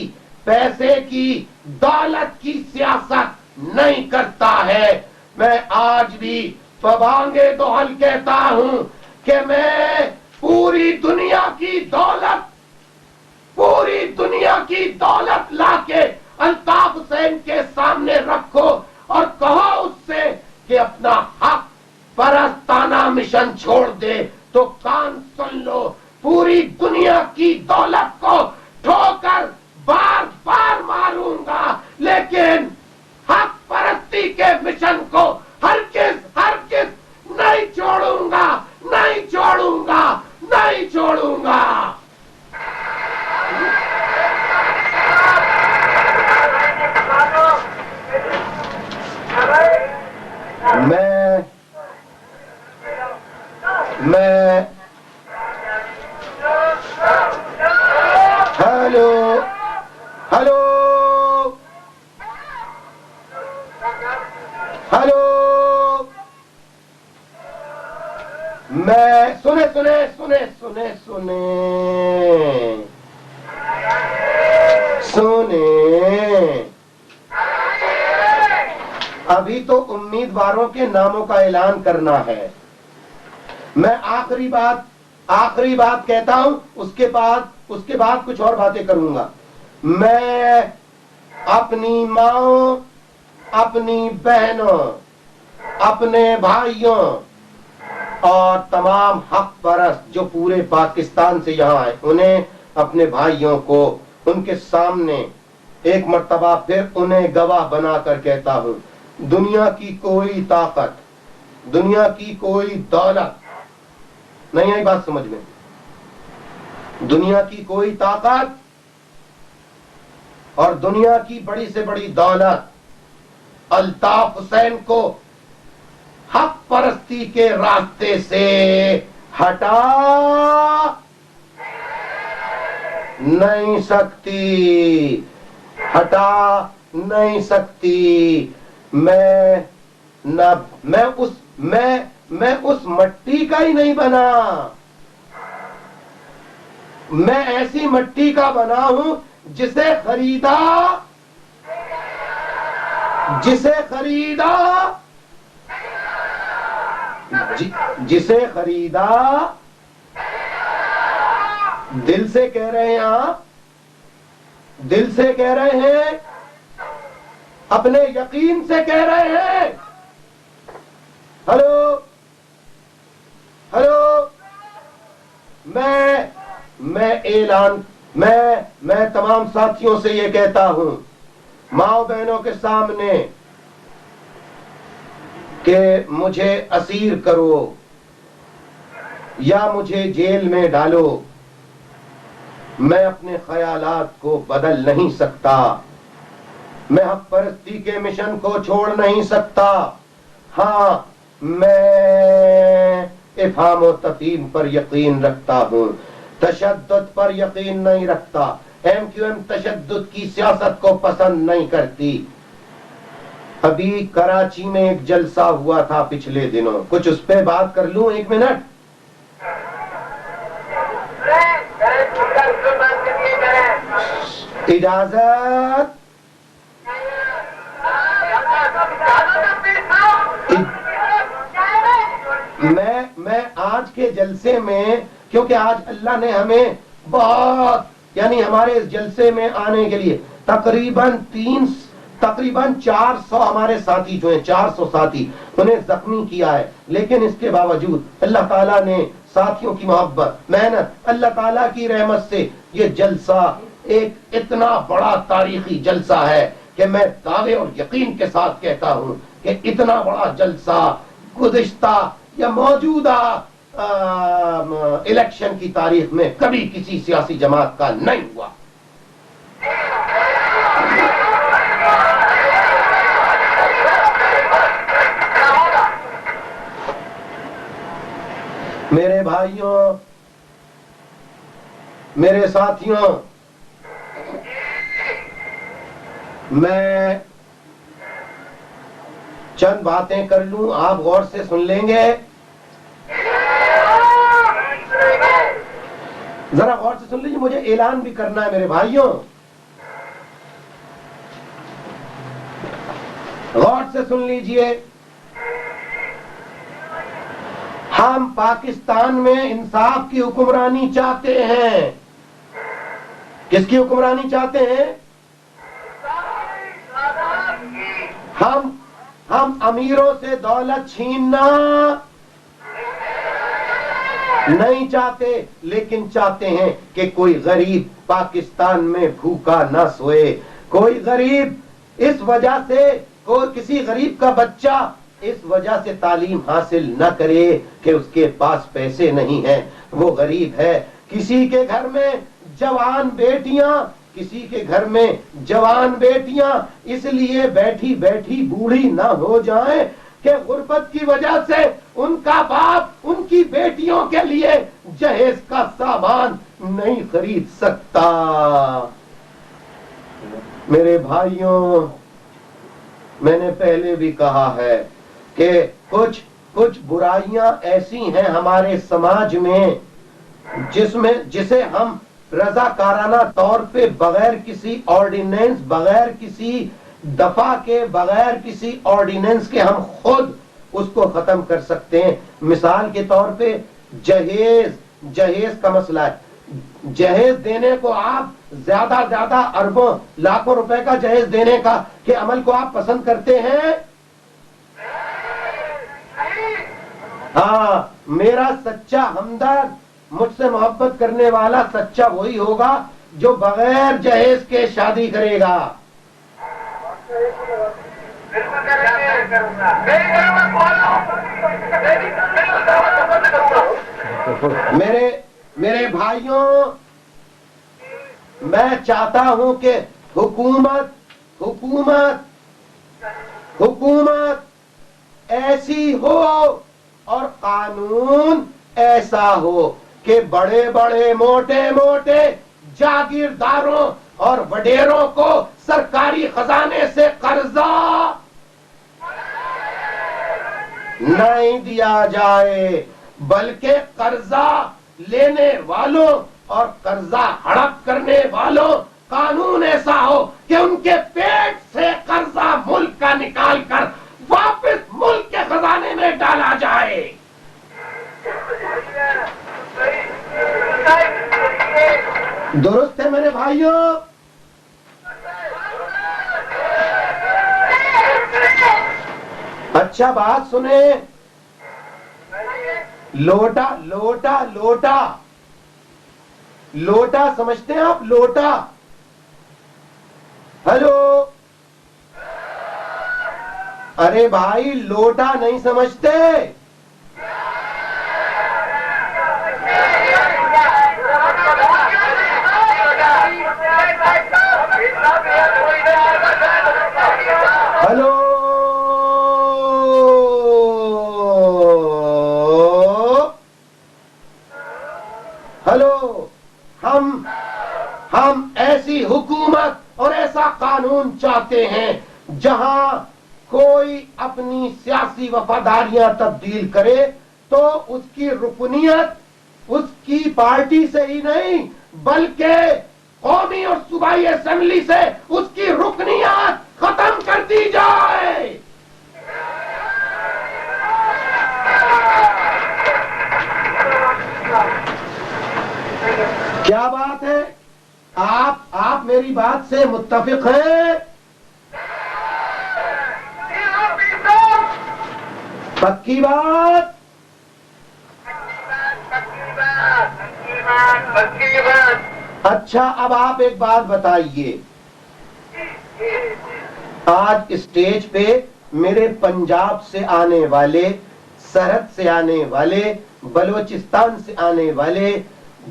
پیسے کی، دولت کی سیاست نہیں کرتا ہے. میں آج بھی ببانگے دوحل کہتا ہوں کہ میں پوری دنیا کی دولت لا کے الطاف حسین کے سامنے رکھو اور کہو اس سے کہ اپنا حق پرستانہ مشن چھوڑ دے تو کان سن لو، پوری دنیا کی دولت کو ٹھوکر بار بار ماروں گا، لیکن حق پرستی کے مشن کو ہرگز نہیں چھوڑوں گا. میں ہلو میں سنیں ابھی تو امیدواروں کے ناموں کا اعلان کرنا ہے. میں آخری بات کہتا ہوں، اس کے بعد کچھ اور باتیں کروں گا. میں اپنی ماں، اپنی بہنوں، اپنے بھائیوں اور تمام حق پرست جو پورے پاکستان سے یہاں آئے، انہیں، اپنے بھائیوں کو، ان کے سامنے ایک مرتبہ پھر انہیں گواہ بنا کر کہتا ہوں، دنیا کی کوئی طاقت، دنیا کی کوئی دولت، نہیں آئی بات سمجھ میں؟ دنیا کی کوئی طاقت اور دنیا کی بڑی سے بڑی دولت الطاف حسین کو حق پرستی کے راستے سے ہٹا نہیں سکتی، ہٹا نہیں سکتی. میں اس مٹی کا ہی نہیں بنا، میں ایسی مٹی کا بنا ہوں جسے خریدا دل سے کہہ رہے ہیں آپ، دل سے کہہ رہے ہیں، اپنے یقین سے کہہ رہے ہیں. ہلو، میں تمام ساتھیوں سے یہ کہتا ہوں، ماں بہنوں کے سامنے، کہ مجھے اسیر کرو یا مجھے جیل میں ڈالو، میں اپنے خیالات کو بدل نہیں سکتا، میں حق پرستی کے مشن کو چھوڑ نہیں سکتا. ہاں، میں افہام و تفہیم پر یقین رکھتا ہوں، تشدد پر یقین نہیں رکھتا. ایم کیو ایم تشدد کی سیاست کو پسند نہیں کرتی. ابھی کراچی میں ایک جلسہ ہوا تھا پچھلے دنوں، کچھ اس پہ بات کر لوں؟ 1 منٹ اجازت. میں آج کے جلسے میں، کیونکہ آج اللہ نے ہمیں بہت، یعنی ہمارے اس جلسے میں آنے کے لیے تقریباً 400 ہمارے ساتھی جو ہیں، 400 ساتھی، انہیں زخمی کیا ہے. لیکن اس کے باوجود اللہ تعالیٰ نے ساتھیوں کی محبت، محنت، اللہ تعالیٰ کی رحمت سے یہ جلسہ ایک اتنا بڑا تاریخی جلسہ ہے کہ میں دعوے اور یقین کے ساتھ کہتا ہوں کہ اتنا بڑا جلسہ گزشتہ یا موجودہ الیکشن کی تاریخ میں کبھی کسی سیاسی جماعت کا نہیں ہوا. میرے بھائیوں، میرے ساتھیوں، میں چند باتیں کر لوں، آپ غور سے سن لیں گے؟ ذرا غور سے سن لیجیے، مجھے اعلان بھی کرنا ہے میرے بھائیوں. غور سے سن لیجیے. ہم پاکستان میں انصاف کی حکمرانی چاہتے ہیں. کس کی حکمرانی چاہتے ہیں؟ ہم امیروں سے دولت چھیننا نہیں چاہتے، لیکن چاہتے ہیں کہ کوئی غریب پاکستان میں بھوکا نہ سوئے. کوئی غریب اس وجہ سے، کوئی کسی غریب کا بچہ اس وجہ سے تعلیم حاصل نہ کرے کہ اس کے پاس پیسے نہیں ہیں، وہ غریب ہے. کسی کے گھر میں جوان بیٹیاں اس لیے بیٹھی بوڑھی نہ ہو جائیں کہ غربت کی وجہ سے ان کا باپ ان کی بیٹیوں کے لیے جہیز کا سامان نہیں خرید سکتا. میرے بھائیوں، میں نے پہلے بھی کہا ہے کہ کچھ برائیاں ایسی ہیں ہمارے سماج میں جسے ہم رضاکارانہ طور پہ بغیر کسی آرڈیننس، بغیر کسی دفعہ کے، بغیر کسی آرڈیننس کے ہم خود اس کو ختم کر سکتے ہیں. مثال کے طور پہ جہیز کا مسئلہ ہے. جہیز دینے کو آپ زیادہ اربوں لاکھوں روپے کا جہیز دینے کا کہ عمل کو آپ پسند کرتے ہیں؟ ہاں، میرا سچا ہمدرد، مجھ سے محبت کرنے والا سچا وہی ہوگا جو بغیر جہیز کے شادی کرے گا. میرے بھائیوں، میں چاہتا ہوں کہ حکومت ایسی ہو اور قانون ایسا ہو کہ بڑے بڑے موٹے جاگیرداروں اور وڈیروں کو سرکاری خزانے سے قرضہ نہیں دیا جائے، بلکہ قرضہ لینے والوں اور قرضہ ہڑپ کرنے والوں قانون ایسا ہو کہ ان کے پیٹ سے قرضہ ملک کا نکال کر واپس ملک کے خزانے میں ڈالا جائے. درست ہے میرے بھائیوں؟ اچھا بات سنیں، لوٹا سمجھتے ہیں آپ؟ لوٹا، ہلو، ارے بھائی لوٹا نہیں سمجھتے؟ ہلو، ہم ایسی حکومت اور ایسا قانون چاہتے ہیں جہاں کوئی اپنی سیاسی وفاداریاں تبدیل کرے تو اس کی رکنیت اس کی پارٹی سے ہی نہیں بلکہ قومی اور صوبائی اسمبلی سے اس کی رکنیت ختم کر دی جائے. کیا بات ہے؟ آپ میری بات سے متفق ہیں؟ پکی بات؟ اچھا، اب آپ ایک بات بتائیے. آج اسٹیج پہ میرے پنجاب سے آنے والے، سرحد سے آنے والے، بلوچستان سے آنے والے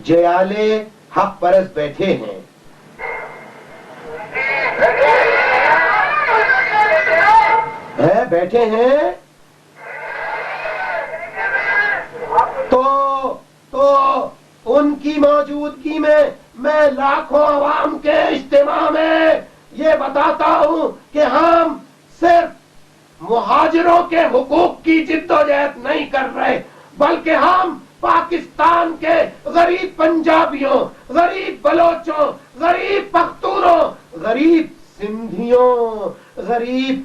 جیالے حق پرست بیٹھے ہیں. بیٹھے ہیں تو ان کی موجودگی میں لاکھوں عوام کے اجتماع میں یہ بتاتا ہوں کہ ہم صرف مہاجروں کے حقوق کی جدوجہد نہیں کر رہے بلکہ ہم پاکستان کے غریب پنجابیوں، غریب بلوچوں، غریب پختونوں، غریب سندھیوں، غریب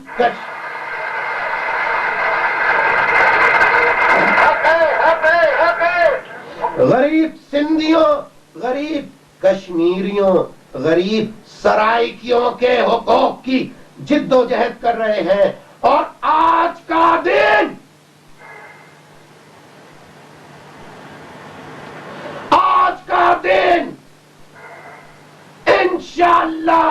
کشمیریوں، غریب سرائکیوں کے حقوق کی جدوجہد کر رہے ہیں. اور آج کا دن انشاءاللہ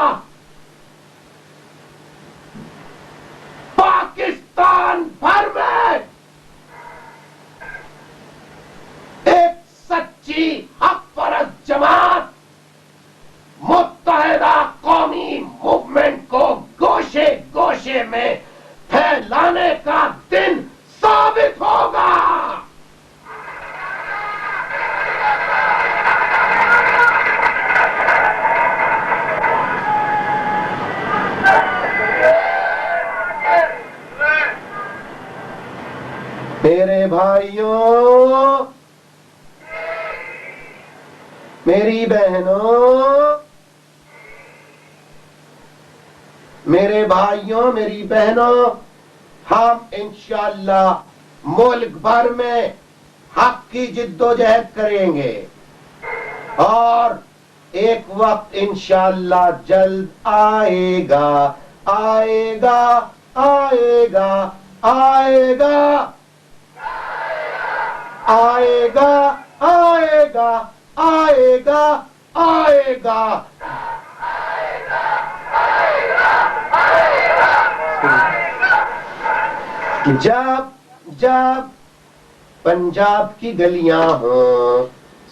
پاکستان بھر میں ایک سچی حق پرست جماعت متحدہ قومی موومنٹ کو گوشے گوشے میں پھیلانے کا دن ثابت ہوگا. میرے بھائیوں، میری بہنوں، میرے بھائیوں، میری بہنوں، ہم انشاءاللہ ملک بھر میں حق کی جدوجہد کریں گے اور ایک وقت انشاءاللہ جلد آئے گا آئے گا آئے گا آئے گا آئے گا آئے گا آئے گا آئے گا جب پنجاب کی گلیاں ہوں،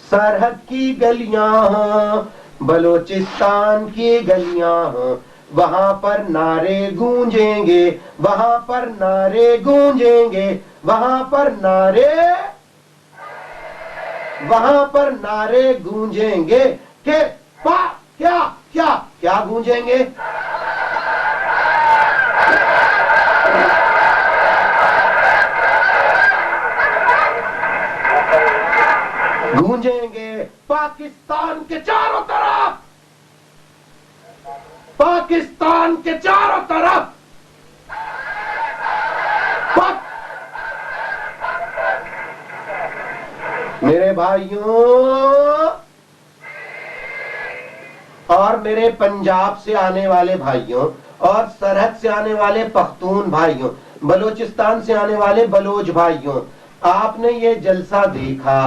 سرحد کی گلیاں ہوں، بلوچستان کی گلیاں ہوں، وہاں پر نعرے گونجیں گے، وہاں پر نعرے گونجیں گے، وہاں پر نعرے گونجیں گے کہ کیا کیا کیا گونجیں گے؟ گونجیں گے پاکستان کے چاروں طرف، پاکستان کے چاروں طرف میرے بھائیوں اور میرے پنجاب سے آنے والے بھائیوں اور سرحد سے آنے والے پختون بھائیوں، بلوچستان سے آنے والے بلوچ بھائیوں، آپ نے یہ جلسہ دیکھا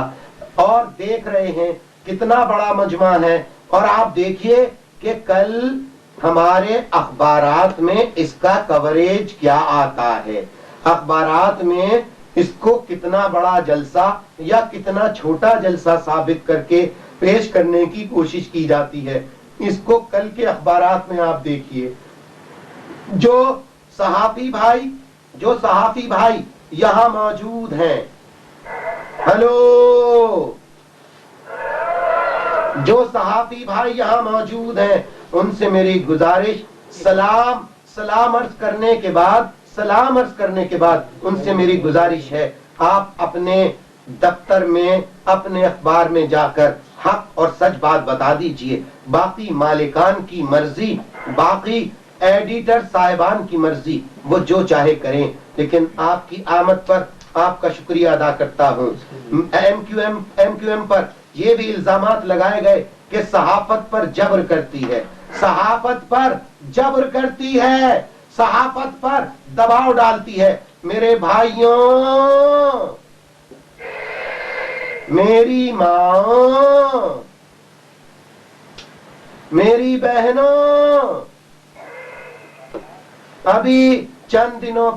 اور دیکھ رہے ہیں کتنا بڑا مجمع ہے، اور آپ دیکھیے کہ کل ہمارے اخبارات میں اس کا کوریج کیا آتا ہے، اخبارات میں اس کو کتنا بڑا جلسہ یا کتنا چھوٹا جلسہ ثابت کر کے پیش کرنے کی کوشش کی جاتی ہے۔ اس کو کل کے اخبارات میں آپ دیکھیے، جو صحافی بھائی یہاں موجود ہیں، ہلو، جو صحافی بھائی یہاں موجود ہیں ان سے میری گزارش، سلام عرض کرنے کے بعد ان سے میری گزارش ہے، آپ اپنے دفتر میں اپنے اخبار میں جا کر حق اور سچ بات بتا دیجئے، باقی مالکان کی مرضی، باقی ایڈیٹر صاحبان کی مرضی، وہ جو چاہے کریں، لیکن آپ کی آمد پر آپ کا شکریہ ادا کرتا ہوں۔ ایم کیو ایم پر یہ بھی الزامات لگائے گئے کہ صحافت پر جبر کرتی ہے، صحافت پر جبر کرتی ہے، صحافت پر دباؤ ڈالتی ہے۔ میرے بھائیوں، میری ماں، میری بہنوں، ابھی چند دنوں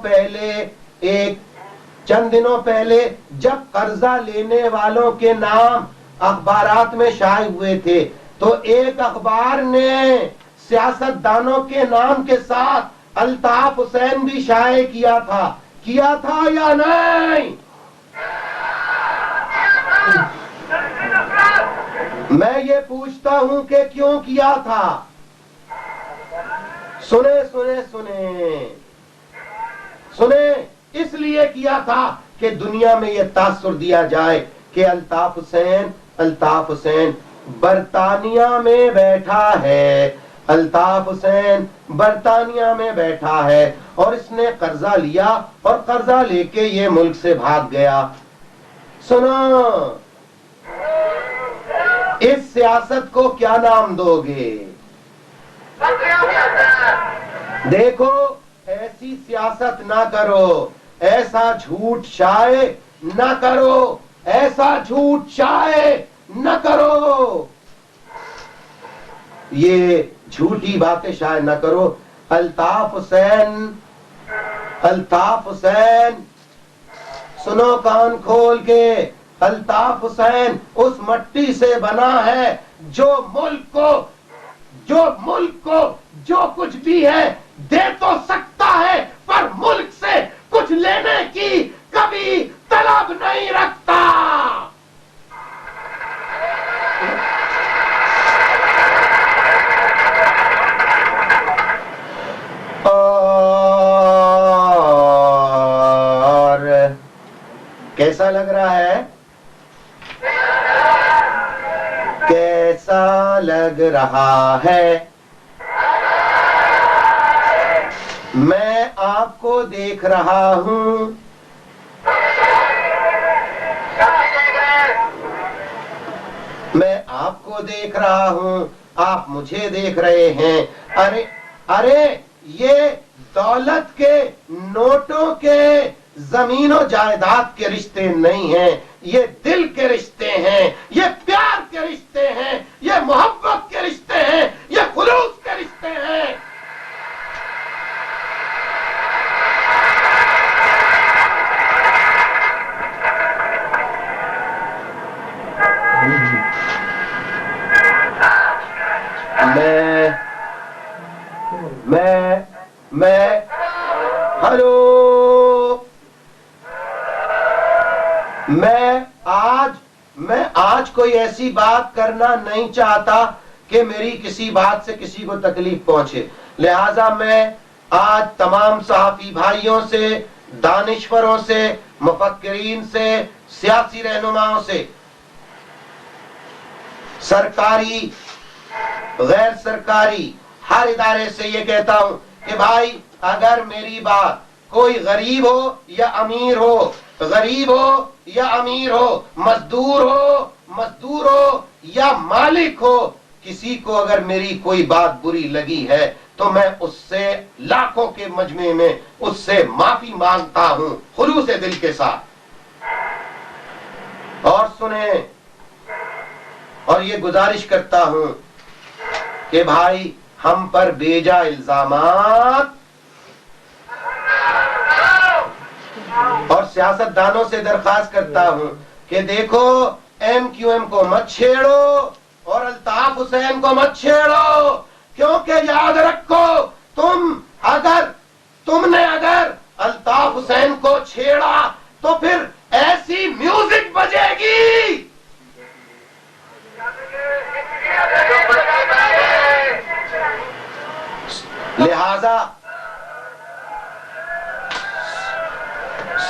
پہلے جب قرضہ لینے والوں کے نام اخبارات میں شائع ہوئے تھے تو ایک اخبار نے سیاست دانوں کے نام کے ساتھ الطاف حسین بھی شائع کیا تھا یا نہیں؟ میں یہ پوچھتا ہوں کہ کیوں کیا تھا؟ سنیں، اس لیے کیا تھا کہ دنیا میں یہ تاثر دیا جائے کہ الطاف حسین برطانیہ میں بیٹھا ہے، الطاف حسین برطانیہ میں بیٹھا ہے اور اس نے قرضہ لیا اور قرضہ لے کے یہ ملک سے بھاگ گیا۔ سنو، اس سیاست کو کیا نام دو گے؟ دیکھو، ایسی سیاست نہ کرو، ایسا جھوٹ شائع نہ کرو، ایسا جھوٹ شائع نہ کرو، یہ جھوٹی باتیں شائع نہ کرو۔ الطاف حسین، سنو کان کھول کے، الطاف حسین اس مٹی سے بنا ہے جو ملک کو جو کچھ بھی ہے دے تو سکتا ہے پر ملک سے کچھ لینے کی کبھی طلب نہیں رکھتا۔ اور کیسا لگ رہا ہے؟ کیسا لگ رہا ہے؟ میں آپ کو دیکھ رہا ہوں. میں آپ کو دیکھ رہا ہوں، آپ مجھے دیکھ رہے ہیں. ارے ارے یہ دولت کے، نوٹوں کے، زمین و جائیداد کے رشتے نہیں ہیں، یہ دل کے رشتے ہیں، یہ پیار کے رشتے ہیں، یہ محبت کے رشتے ہیں، یہ خلوص کے رشتے ہیں. میں ہلو، میں آج کوئی ایسی بات کرنا نہیں چاہتا کہ میری کسی بات سے کسی کو تکلیف پہنچے. لہذا میں آج تمام صحافی بھائیوں سے، دانشوروں سے، مفکرین سے، سیاسی رہنماؤں سے، سرکاری غیر سرکاری ہر ادارے سے یہ کہتا ہوں کہ بھائی اگر میری بات کوئی غریب ہو یا امیر ہو، غریب ہو یا امیر ہو، مزدور ہو یا مالک ہو، کسی کو اگر میری کوئی بات بری لگی ہے تو میں اس سے لاکھوں کے مجمع میں اس سے معافی مانگتا ہوں خلوص دل کے ساتھ. اور سنیں، اور یہ گزارش کرتا ہوں کہ بھائی ہم پر بیجا الزامات، اور سیاستدانوں سے درخواست کرتا ہوں کہ دیکھو ایم کیو ایم کو مت چھیڑو اور الطاف حسین کو مت چھیڑو، کیونکہ یاد رکھو تم نے اگر الطاف حسین کو چھیڑا تو پھر ایسی میوزک بجے گی. لہذا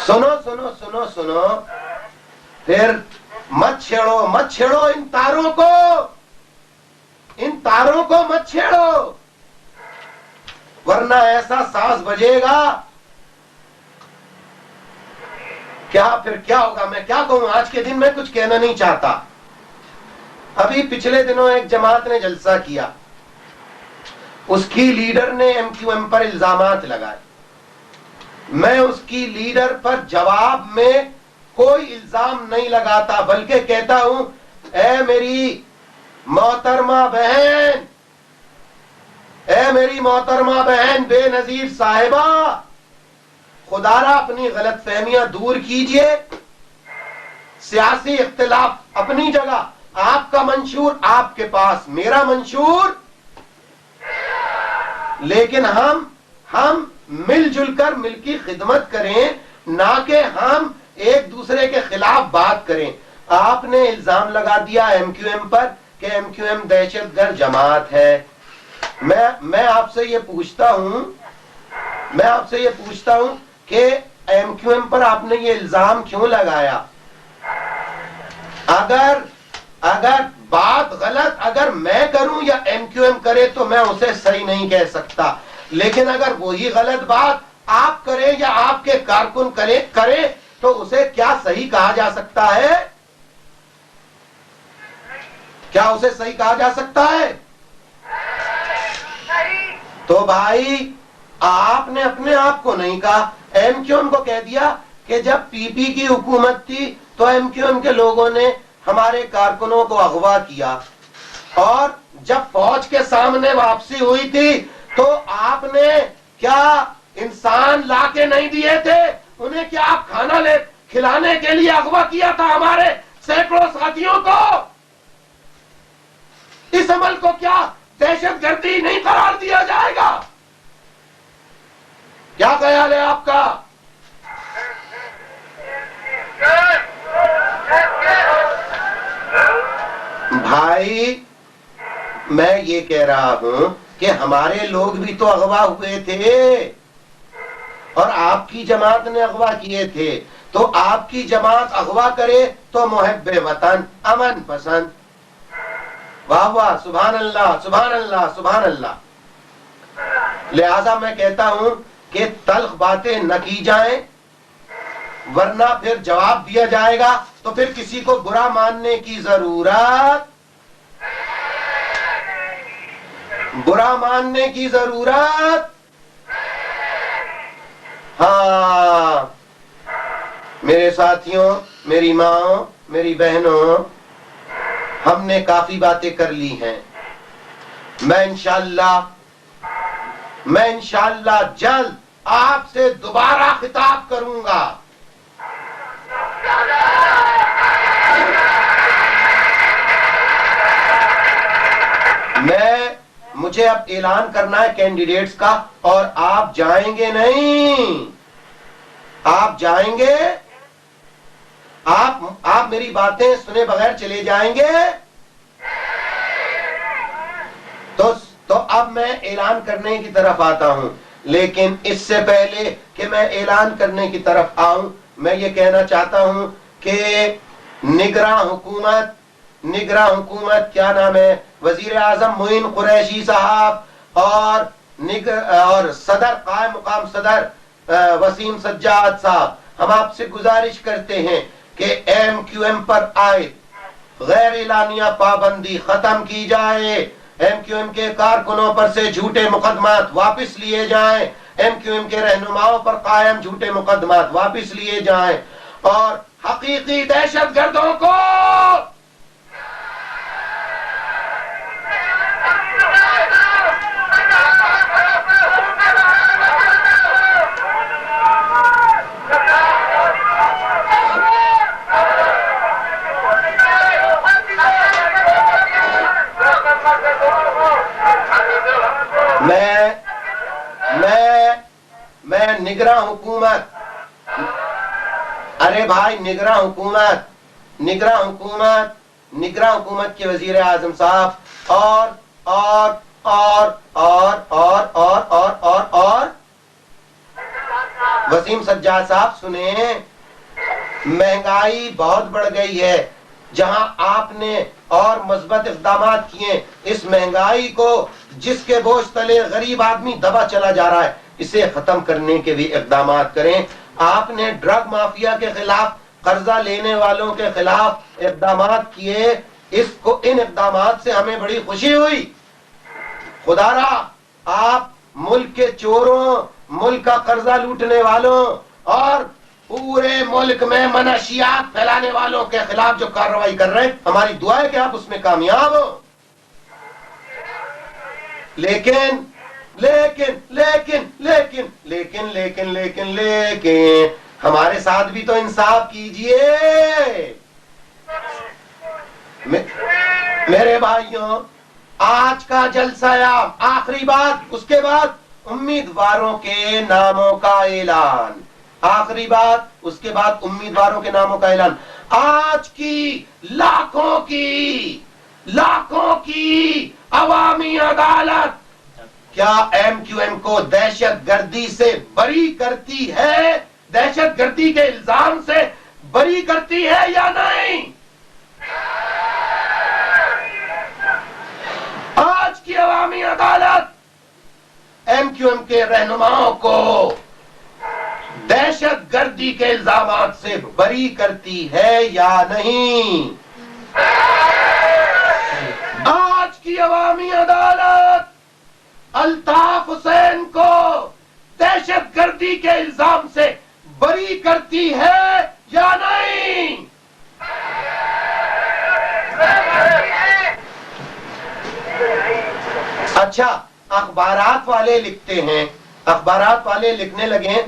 سنو پھر مت چھیڑو ان تاروں کو مت چھیڑو، ورنہ ایسا ساز بجے گا پھر کیا ہوگا. میں کیا کہوں، آج کے دن میں کچھ کہنا نہیں چاہتا. ابھی پچھلے دنوں ایک جماعت نے جلسہ کیا، اس کی لیڈر نے ایم کیو ایم پر الزامات لگائے. میں اس کی لیڈر پر جواب میں کوئی الزام نہیں لگاتا، بلکہ کہتا ہوں اے میری محترمہ بہن بے نظیر صاحبہ، خدا را اپنی غلط فہمیاں دور کیجئے. سیاسی اختلاف اپنی جگہ، آپ کا منشور آپ کے پاس، میرا منشور، لیکن ہم مل جل کر مل کی خدمت کریں، نہ کہ ہم ایک دوسرے کے خلاف بات کریں. آپ نے الزام لگا دیا ایم کیو ایم پر کہ ایم کیو ایم دہشت گرد جماعت ہے. میں آپ سے یہ پوچھتا ہوں کہ ایم کیو ایم پر آپ نے یہ الزام کیوں لگایا؟ اگر بات غلط اگر میں کروں یا ایم کیو ایم کرے تو میں اسے صحیح نہیں کہہ سکتا، لیکن اگر وہی غلط بات آپ کریں یا آپ کے کارکن کریں تو اسے کیا صحیح کہا جا سکتا ہے؟ کیا اسے صحیح کہا جا سکتا ہے؟ تو بھائی آپ نے اپنے آپ کو نہیں کہا، ایم کیو ایم کو کہہ دیا کہ جب پی پی کی حکومت تھی تو ایم کیو ایم کے لوگوں نے ہمارے کارکنوں کو اغوا کیا، اور جب فوج کے سامنے واپسی ہوئی تھی تو آپ نے کیا انسان لا کے نہیں دیے تھے انہیں؟ کیا آپ کھانا کھلانے کے لیے اغوا کیا تھا ہمارے سینکڑوں ساتھیوں کو؟ اس عمل کو کیا دہشت گردی نہیں قرار دیا جائے گا؟ کیا خیال ہے آپ کا؟ بھائی میں یہ کہہ رہا ہوں کہ ہمارے لوگ بھی تو اغوا ہوئے تھے اور آپ کی جماعت نے اغوا کیے تھے. تو آپ کی جماعت اغوا کرے تو محب وطن، امن پسند، واہ واہ، سبحان اللہ سبحان اللہ سبحان اللہ. لہذا میں کہتا ہوں کہ تلخ باتیں نہ کی جائیں، ورنہ پھر جواب دیا جائے گا تو پھر کسی کو برا ماننے کی ضرورت ہاں میرے ساتھیوں، میری ماں، میری بہنوں، ہم نے کافی باتیں کر لی ہیں. میں انشاءاللہ جلد آپ سے دوبارہ خطاب کروں گا. مجھے اب اعلان کرنا ہے کینڈیڈیٹس کا، اور آپ جائیں گے نہیں، آپ جائیں گے، آپ میری باتیں سنے بغیر چلے جائیں گے. تو اب میں اعلان کرنے کی طرف آتا ہوں، لیکن اس سے پہلے کہ میں اعلان کرنے کی طرف آؤں، میں یہ کہنا چاہتا ہوں کہ نگراں حکومت کیا نام ہے، وزیر اعظم معین قریشی صاحب اور صدر قائم مقام صدر وسیم سجاد صاحب، ہم آپ سے گزارش کرتے ہیں کہ ایم کیو ایم پر عائد غیر اعلانیہ پابندی ختم کی جائے، ایم کیو ایم کے کارکنوں پر سے جھوٹے مقدمات واپس لیے جائیں، ایم کیو ایم کے رہنماؤں پر قائم جھوٹے مقدمات واپس لیے جائیں، اور حقیقی دہشت گردوں کو میں نگراں حکومت کے وزیر اعظم صاحب اور وسیم سجاد صاحب سنیں، مہنگائی بہت بڑھ گئی ہے. جہاں آپ نے اور مثبت اقدامات کیے، اس مہنگائی کو جس کے بوجھ تلے غریب آدمی دبا چلا جا رہا ہے، اسے ختم کرنے کے بھی اقدامات کریں. آپ نے ڈرگ مافیا کے خلاف، قرضہ لینے والوں کے خلاف اقدامات کیے، ان اقدامات سے ہمیں بڑی خوشی ہوئی. خدا را آپ ملک کے چوروں، ملک کا قرضہ لوٹنے والوں اور پورے ملک میں منشیات پھیلانے والوں کے خلاف جو کارروائی کر رہے ہیں، ہماری دعا ہے کہ آپ اس میں کامیاب ہو. لیکن ہمارے ساتھ بھی تو انصاف کیجئے میرے بھائیوں. آج کا جلسہ عام، آخری بات، اس کے بعد امیدواروں کے ناموں کا اعلان. آخری بات، اس کے بعد امیدواروں کے ناموں کا اعلان. آج کی لاکھوں کی عوامی عدالت کیا ایم کیو ایم کو دہشت گردی سے بری کرتی ہے، دہشت گردی کے الزام سے بری کرتی ہے یا نہیں؟ آج کی عوامی عدالت ایم کیو ایم کے رہنماؤں کو دہشت گردی کے الزامات سے بری کرتی ہے یا نہیں؟ آج کی عوامی عدالت الطاف حسین کو دہشت گردی کے الزام سے بری کرتی ہے یا نہیں؟ اچھا، اخبارات والے لکھتے ہیں، اخبارات والے لکھنے لگے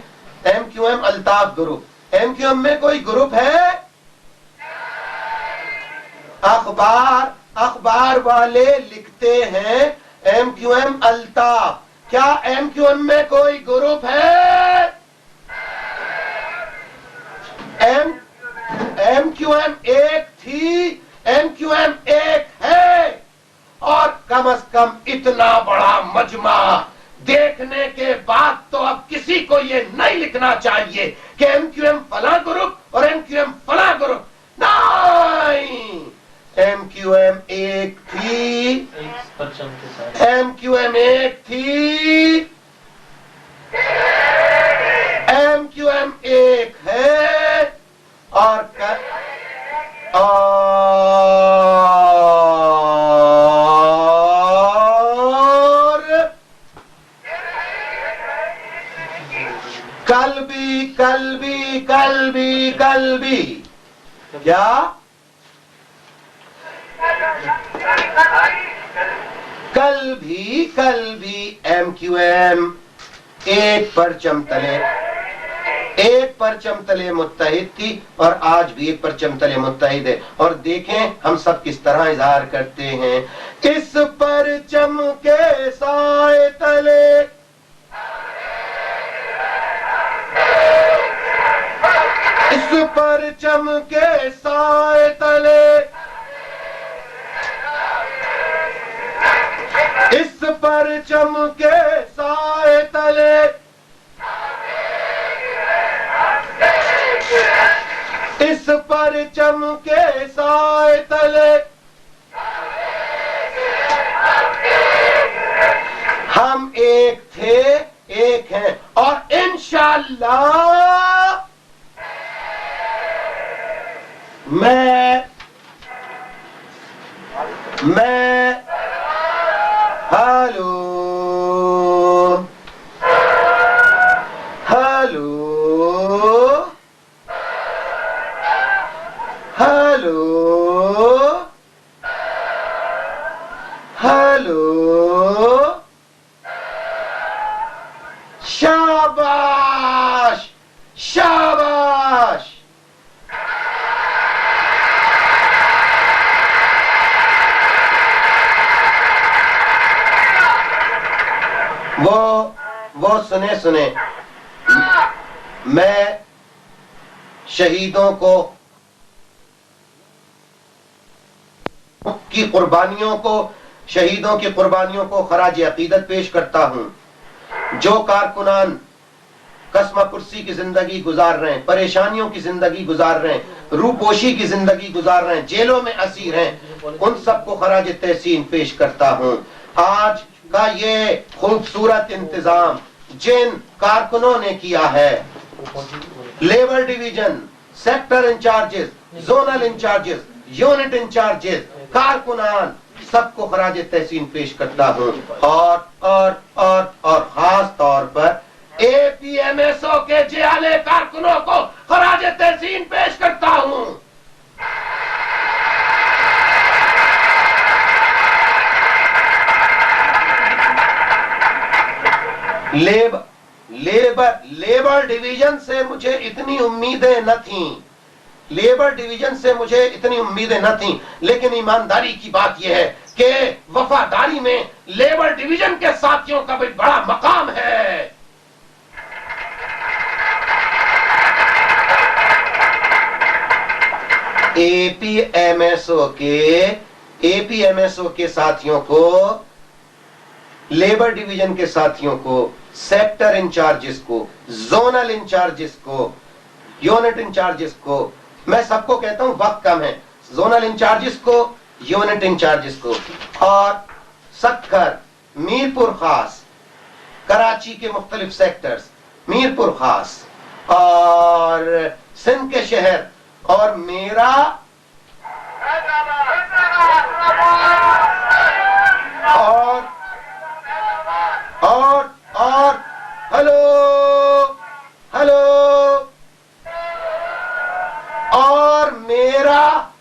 M Q M Altaf group. M Q M میں کوئی گروپ ہے؟ اخبار والے لکھتے ہیں ایم کیو ایم الطاف. کیا ایم کیو ایم میں کوئی گروپ ہے؟ ایم کیو ایم ایک تھی، ایم کیو ایم ایک ہے، اور کم از کم اتنا بڑا مجمع دیکھنے کے بعد تو اب کسی کو یہ نہیں لکھنا چاہیے کہ ایم کیو ایم فلاں گروپ اور ایم کیو ایم فلاں گروپ. نہیں، ایم کیو ایم ایک تھی، ایم کیو ایم ایک تھی. قلبی کیا قلبی ایم کیو ایم ایک پرچم تلے متحد تھی اور آج بھی ایک پرچم تلے متحد ہے. اور دیکھیں ہم سب کس طرح اظہار کرتے ہیں. اس پرچم کے سائے تلے اس پرچم کے سائے تلے اس پرچم کے سائے تلے اس پرچم کے سائے تلے ہم ایک تھے ایک ہیں اور انشاءاللہ میں ہلو شاباش شاباش. وہ سنیں میں شہیدوں کی قربانیوں کو خراج عقیدت پیش کرتا ہوں. جو کارکنان قسمہ پرسی کی زندگی گزار رہے ہیں, پریشانیوں کی زندگی گزار رہے ہیں, روپوشی کی زندگی گزار رہے ہیں, جیلوں میں اسیر ہیں, ان سب کو خراج تحسین پیش کرتا ہوں. آج کا یہ خوبصورت انتظام جن کارکنوں نے کیا ہے, labour division, sector in-charges, zonal in-charges, unit in-charges, کارکنان, سب کو خراج تحسین پیش کرتا ہوں. اور خاص طور پر اے پی ایم ایس او کے جیالے کارکنوں کو خراج تحسین پیش کرتا ہوں. لیبر ڈویژن سے مجھے اتنی امیدیں نہ تھیں, لیکن ایمانداری کی بات یہ ہے کہ وفاداری میں لیبر ڈویژن کے ساتھیوں کا بھی بڑا مقام ہے. اے پی ایم ایس او کے ساتھیوں کو, لیبر ڈویژن کے ساتھیوں کو, سیکٹر انچارجز کو, زونل انچارجز کو, یونٹ انچارجز کو, میں سب کو کہتا ہوں وقت کم ہے, زونل انچارجز کو, یونٹ انچارجز کو, اور سکھر, میرپور خاص, کراچی کے مختلف سیکٹرز, میرپور خاص اور سندھ کے شہر, اور میرا اور ہلو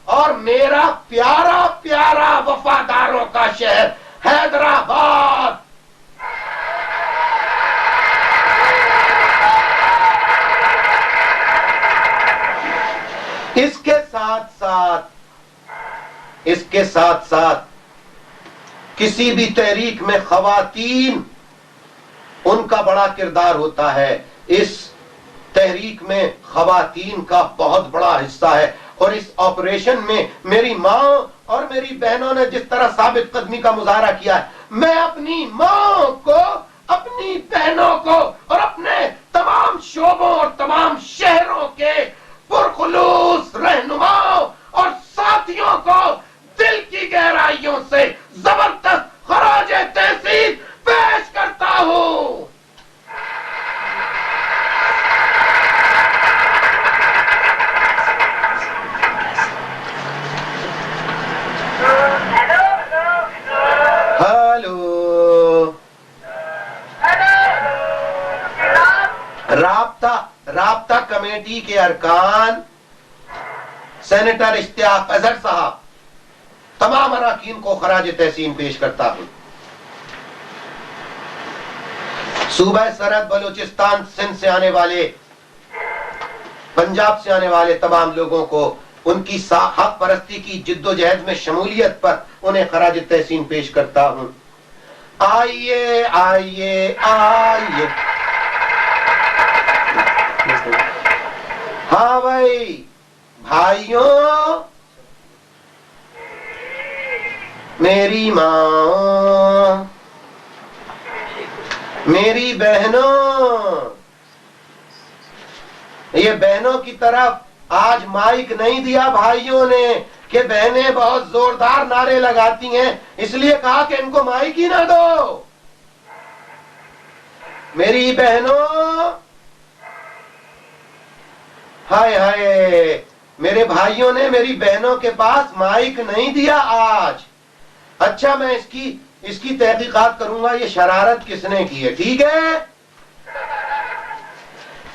اور میرا پیارا وفاداروں کا شہر حیدرآباد. اس کے ساتھ ساتھ کسی بھی تحریک میں خواتین, ان کا بڑا کردار ہوتا ہے. اس تحریک میں خواتین کا بہت بڑا حصہ ہے, اور اس آپریشن میں میری ماں اور میری بہنوں نے جس طرح ثابت قدمی کا مظاہرہ کیا ہے, میں اپنی ماں کو, اپنی بہنوں کو اور اپنے تمام شعبوں اور تمام شہروں کے پرخلوص رہنماؤں اور ساتھیوں کو دل کی گہرائیوں سے زبردست خراج تحسین پیش کرتا ہوں. رابطہ کمیٹی کے ارکان سینیٹر اشتیاق اظہر صاحب، تمام اراکین کو خراج تحسین پیش کرتا ہوں۔ صوبہ سرحد بلوچستان، سندھ سے آنے والے، پنجاب سے آنے والے تمام لوگوں کو ان کی حق پرستی کی جد و جہد میں شمولیت پر انہیں خراج تحسین پیش کرتا ہوں۔ آئیے آئیے آئیے، ہاں بھائی بھائیوں، میری ماں، میری بہنوں، یہ بہنوں کی طرف آج مائک نہیں دیا بھائیوں نے کہ بہنیں بہت زوردار نعرے لگاتی ہیں، اس لیے کہا کہ ان کو مائک ہی نہ دو۔ میری بہنوں، ہائے ہائے، میرے بھائیوں نے میری بہنوں کے پاس مائک نہیں دیا آج۔ اچھا، میں اس کی تحقیقات کروں گا، یہ شرارت کس نے کی ہے، ٹھیک ہے؟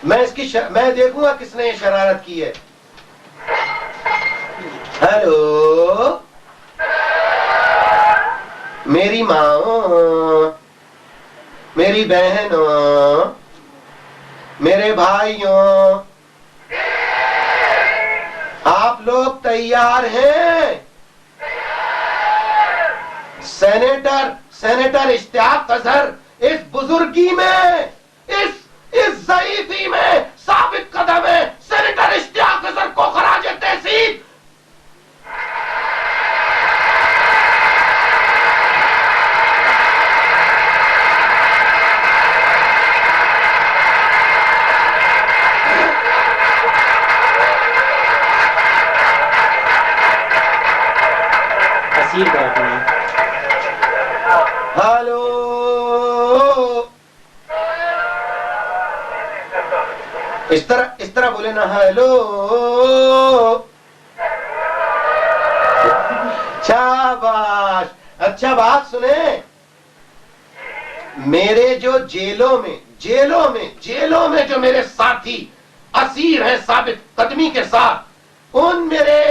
میں دیکھوں گا کس نے یہ شرارت کی ہے۔ ہیلو، میری ماں، میری بہنوں، میرے بھائیوں، آپ لوگ تیار ہیں؟ سینیٹر اشتیاق اظہر اس بزرگی میں، اس ضعیفی میں ثابت قدم ہے۔ سینیٹر اشتیاق اظہر کو خراج تحسین۔ ہلو، اس طرح بولے نا، ہیلو، شاباش۔ اچھا بات سنیں، میرے جو جیلوں میں جو میرے ساتھی اسیر ہیں ثابت قدمی کے ساتھ، ان میرے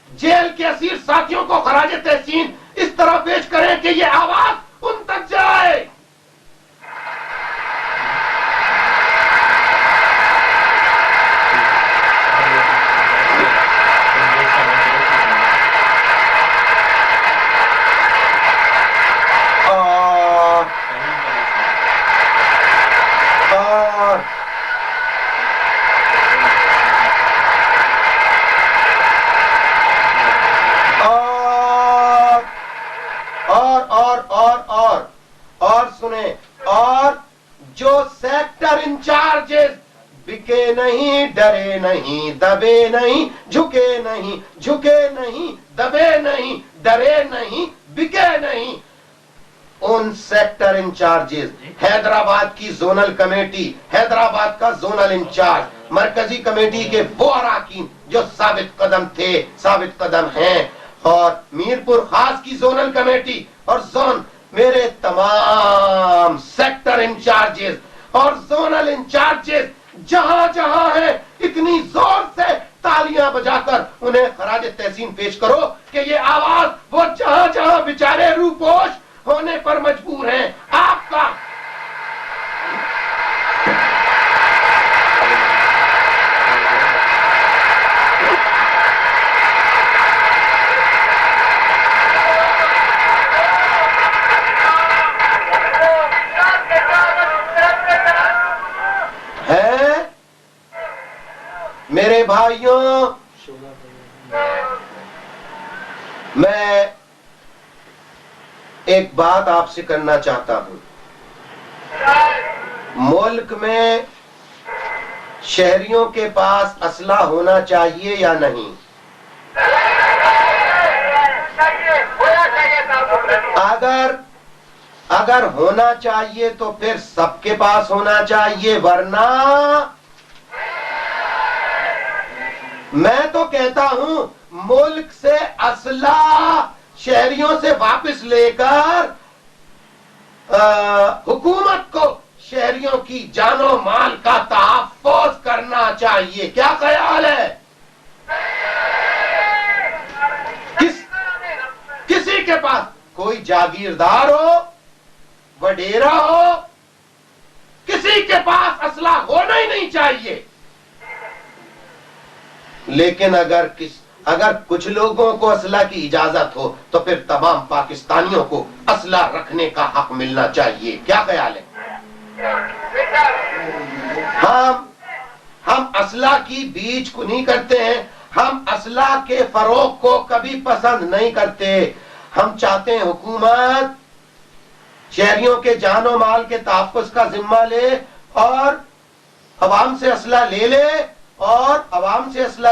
جیل کے اسیر ساتھیوں کو خراج تحسین اس طرح پیش کریں کہ یہ آواز ان تک جائے۔ اور سنیں، اور جو سیکٹر انچارجز بکے نہیں، ڈرے نہیں، دبے نہیں، جھکے نہیں، دبے نہیں، ڈرے نہیں، بکے نہیں، ان سیکٹر انچارجز، حیدرآباد کی زونل کمیٹی، حیدرآباد کا زونل انچارج، مرکزی کمیٹی کے وہ اراکین جو ثابت قدم تھے، ثابت قدم ہیں، اور میرپور خاص کی زونل کمیٹی اور زون، میرے تمام سیکٹر انچارجز اور زونل انچارجز جہاں جہاں ہیں، اتنی زور سے تالیاں بجا کر انہیں خراج تحسین پیش کرو کہ یہ آواز وہ جہاں جہاں بیچارے روپوش ہونے پر مجبور ہیں۔ آپ کا میرے بھائیوں، میں ایک بات آپ سے کرنا چاہتا ہوں۔ ملک میں شہریوں کے پاس اسلحہ ہونا چاہیے یا نہیں؟ اگر ہونا چاہیے تو پھر سب کے پاس ہونا چاہیے، ورنہ میں تو کہتا ہوں ملک سے اسلحہ شہریوں سے واپس لے کر حکومت کو شہریوں کی جان و مال کا تحفظ کرنا چاہیے. کیا خیال ہے؟ کسی کے پاس کوئی جاگیردار ہو، وڈیرا ہو، کسی کے پاس اسلحہ ہونا ہی نہیں چاہیے. لیکن اگر کچھ لوگوں کو اسلحہ کی اجازت ہو تو پھر تمام پاکستانیوں کو اسلحہ رکھنے کا حق ملنا چاہیے. کیا خیال ہے؟ ہم اسلحہ کی بیچ کو نہیں کرتے ہیں، ہم اسلحہ کے فروغ کو کبھی پسند نہیں کرتے. ہم چاہتے ہیں حکومت شہریوں کے جان و مال کے تحفظ کا ذمہ لے اور عوام سے اسلحہ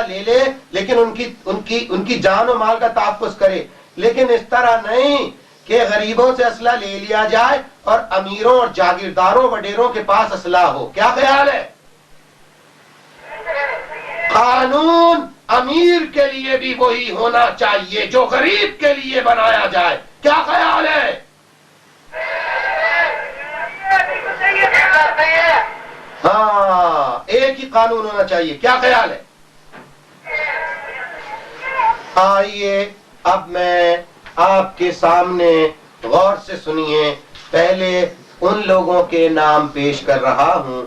لے لے لیکن ان کی جان و مال کا تحفظ کرے. لیکن اس طرح نہیں کہ غریبوں سے اسلحہ لے لیا جائے اور امیروں اور جاگیرداروں وڈیروں کے پاس اسلحہ ہو. کیا خیال ہے؟ قانون امیر کے لیے بھی وہی ہونا چاہیے جو غریب کے لیے بنایا جائے. کیا خیال ہے؟ ہاں، ایک ہی قانون ہونا چاہیے. کیا خیال ہے؟ آئیے اب میں آپ کے سامنے غور سے سنیے. پہلے ان لوگوں کے نام پیش کر رہا ہوں.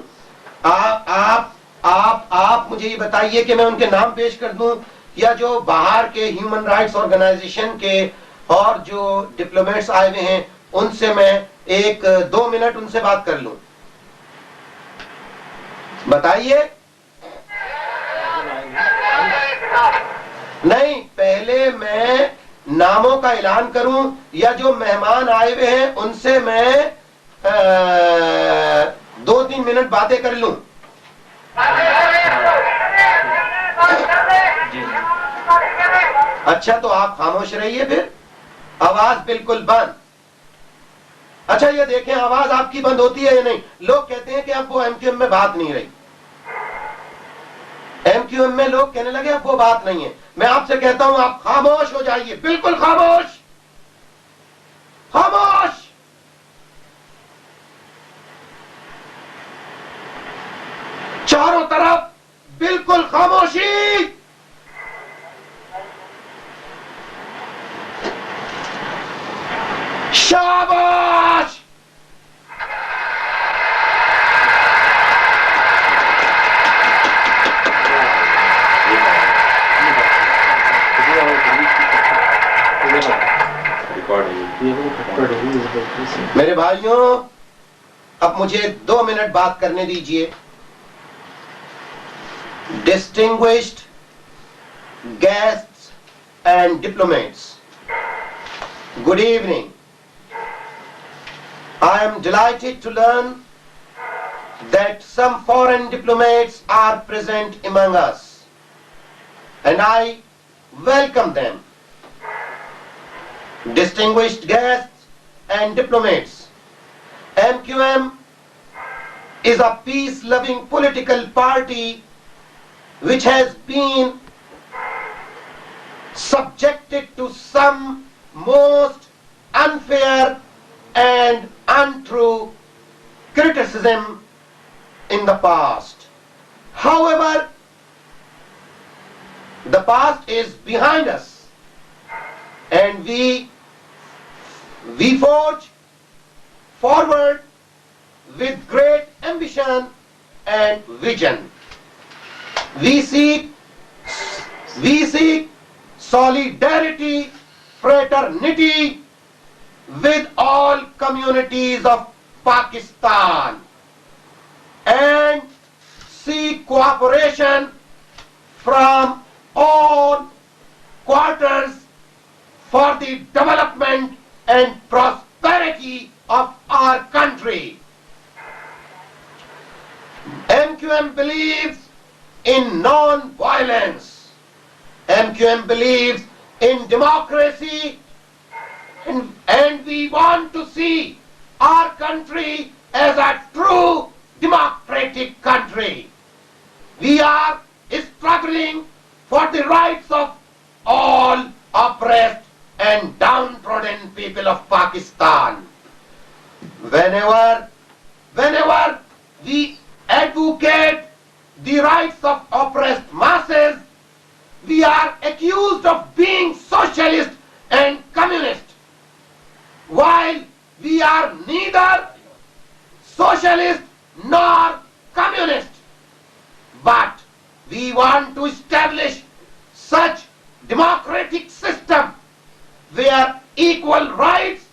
آپ مجھے یہ بتائیے کہ میں ان کے نام پیش کر دوں یا جو باہر کے ہیومن رائٹس آرگنائزیشن کے اور جو ڈپلومیٹس آئے ہوئے ہیں ان سے میں 1-2 منٹ ان سے بات کر لوں؟ بتائیے. نہیں، پہلے میں ناموں کا اعلان کروں یا جو مہمان آئے ہوئے ہیں ان سے میں 2-3 منٹ باتیں کر لوں؟ اچھا، تو آپ خاموش رہیے پھر. آواز بالکل بند. اچھا یہ دیکھیں آواز آپ کی بند ہوتی ہے یا نہیں. لوگ کہتے ہیں کہ اب وہ ایم کیو ایم میں بات نہیں رہی. ایم کیو ایم میں لوگ کہنے لگے اب وہ بات نہیں ہے. میں آپ سے کہتا ہوں آپ خاموش ہو جائیے. بالکل خاموش، خاموش. چاروں طرف بالکل خاموشی. شاباش. میرے بھائیوں اب مجھے 2 منٹ بات کرنے دیجئے. Distinguished guests and diplomats, good evening. I am delighted to learn that some foreign diplomats are present among us, and I welcome them. Distinguished guests and diplomats, MQM is a peace-loving political party which has been subjected to some most unfair and untrue criticism in the past. However, the past is behind us and we forge forward with great ambition and vision. We seek solidarity, fraternity with all communities of Pakistan and seek cooperation from all quarters for the development and prosperity of our country. MQM believes in non-violence. MQM believes in democracy and we want to see our country as a true democratic country. We are struggling for the rights of all oppressed and downtrodden people of Pakistan. Whenever whenever we advocate the rights of oppressed masses, we are accused of being socialist and communist, while we are neither socialist nor communist. But we want to establish such democratic system where equal rights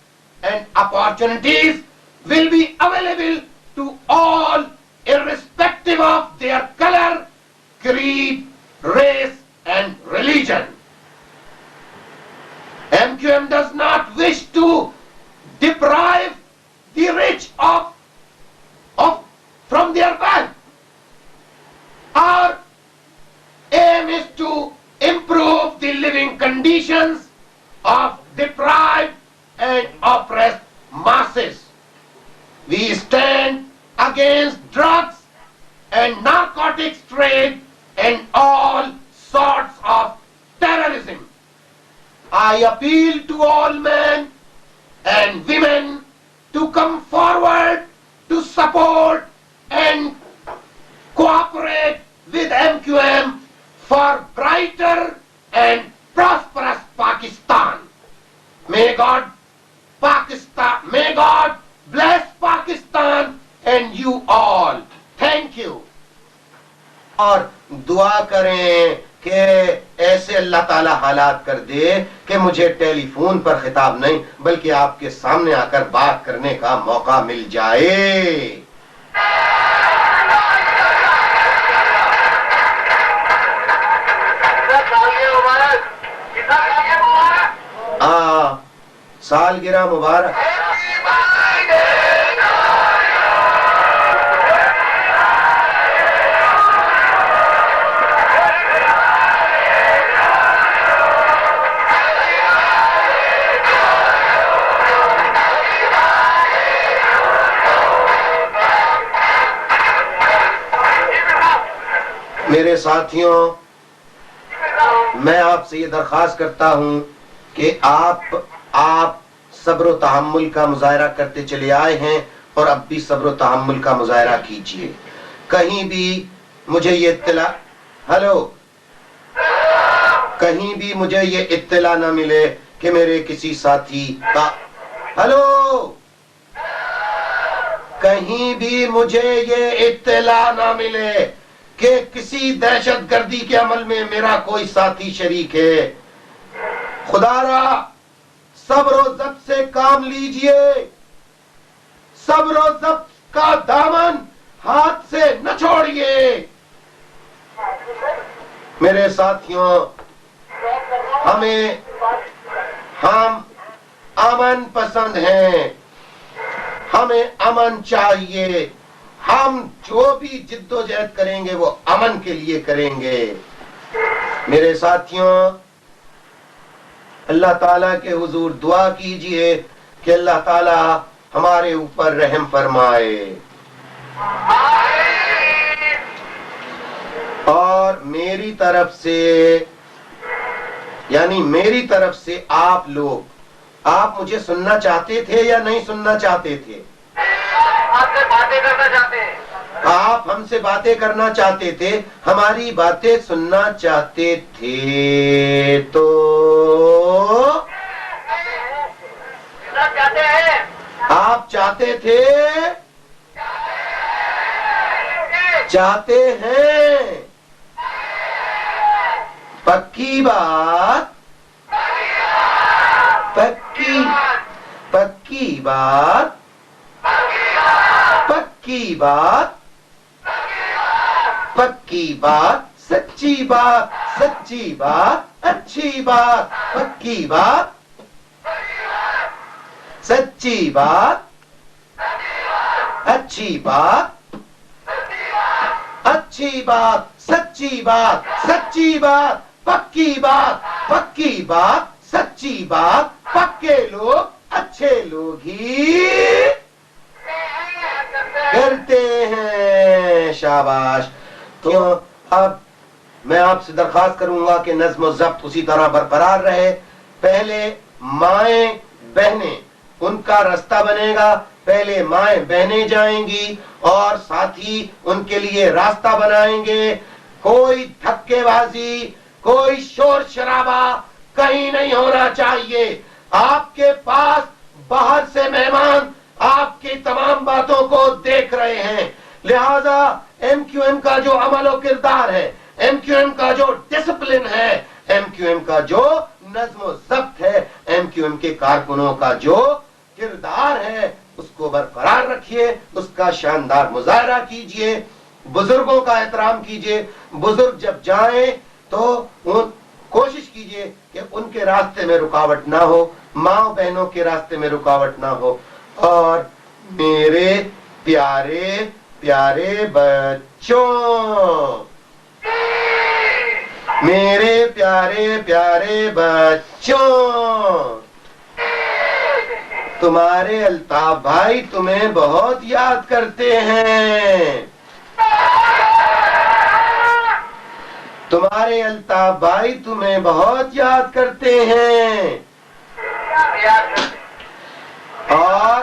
and opportunities will be available to all, irrespective of their color, creed, race and religion. MQM does not wish to deprive the rich from their wealth. Our aim is to improve the living conditions of deprived and oppressed masses. We stand against drugs and narcotics trade and all sorts of terrorism. I appeal to all men and women to come forward to support and cooperate with MQM for brighter and prosperous Pakistan. May God bless Pakistan and you all. Thank you. اور دعا کریں کہ ایسے اللہ تعالیٰ حالات کر دے کہ مجھے ٹیلی فون پر خطاب نہیں بلکہ آپ کے سامنے آ کر بات کرنے کا موقع مل جائے. سالگرہ مبارک. میرے ساتھیوں، میں آپ سے یہ درخواست کرتا ہوں کہ آپ صبر و تحمل کا مظاہرہ کرتے چلے آئے ہیں اور اب بھی صبر و تحمل کا مظاہرہ کیجئے. کہیں بھی مجھے یہ اطلاع نہ ملے کہ میرے کسی ساتھی کا کہیں بھی مجھے یہ اطلاع نہ ملے کہ کسی دہشت گردی کے عمل میں میرا کوئی ساتھی شریک ہے. خدا را صبر و ضبط سے کام لیجئے. صبر و ضبط کا دامن ہاتھ سے نہ چھوڑیے. میرے ساتھیوں، ہم امن پسند ہیں. ہمیں امن چاہیے. ہم جو بھی جد و جہد کریں گے وہ امن کے لیے کریں گے. میرے ساتھیوں، اللہ تعالیٰ کے حضور دعا کیجئے کہ اللہ تعالیٰ ہمارے اوپر رحم فرمائے. اور میری طرف سے آپ لوگ، آپ مجھے سننا چاہتے تھے یا نہیں سننا چاہتے تھے؟ آپ سے باتیں کرنا چاہتے ہیں. آپ ہم سے باتیں کرنا چاہتے تھے، ہماری باتیں سننا چاہتے تھے تو آپ چاہتے تھے، چاہتے ہیں. پکی بات، پکی بات، پکی بات، پکی بات، سچی بات، سچی بات، اچھی بات. پکی بات، سچی بات، اچھی بات، اچھی بات، سچی بات، سچی بات، پکی بات، پکی بات، سچی بات. پکے لوگ اچھے لوگ ہی کرتے ہیں. شاباش. تو اب میں آپ سے درخواست کروں گا کہ نظم و ضبط اسی طرح برقرار رہے. پہلے مائیں بہنیں، ان کا راستہ بنے گا پہلے مائیں بہنیں جائیں گی اور ساتھی ان کے لیے راستہ بنائیں گے. کوئی دھکے بازی، کوئی شور شرابہ کہیں نہیں ہونا چاہیے. آپ کے پاس باہر سے مہمان آپ کی تمام باتوں کو دیکھ رہے ہیں، لہذا ایم کیو ایم کا جو عمل و کردار ہے، ایم کیو ایم کا جو ڈسپلن ہے، ایم کیو ایم کا جو نظم و ضبط ہے، ایم کیو ایم کے کارکنوں کا جو کردار ہے، اس کو برقرار رکھیے، اس کا شاندار مظاہرہ کیجئے. بزرگوں کا احترام کیجئے. بزرگ جب جائیں تو کوشش کیجئے کہ ان کے راستے میں رکاوٹ نہ ہو، ماں بہنوں کے راستے میں رکاوٹ نہ ہو. اور میرے پیارے پیارے بچوں، میرے پیارے پیارے بچوں، تمہارے الطاف بھائی تمہیں بہت یاد کرتے ہیں. تمہارے الطاف بھائی تمہیں بہت یاد کرتے ہیں. اور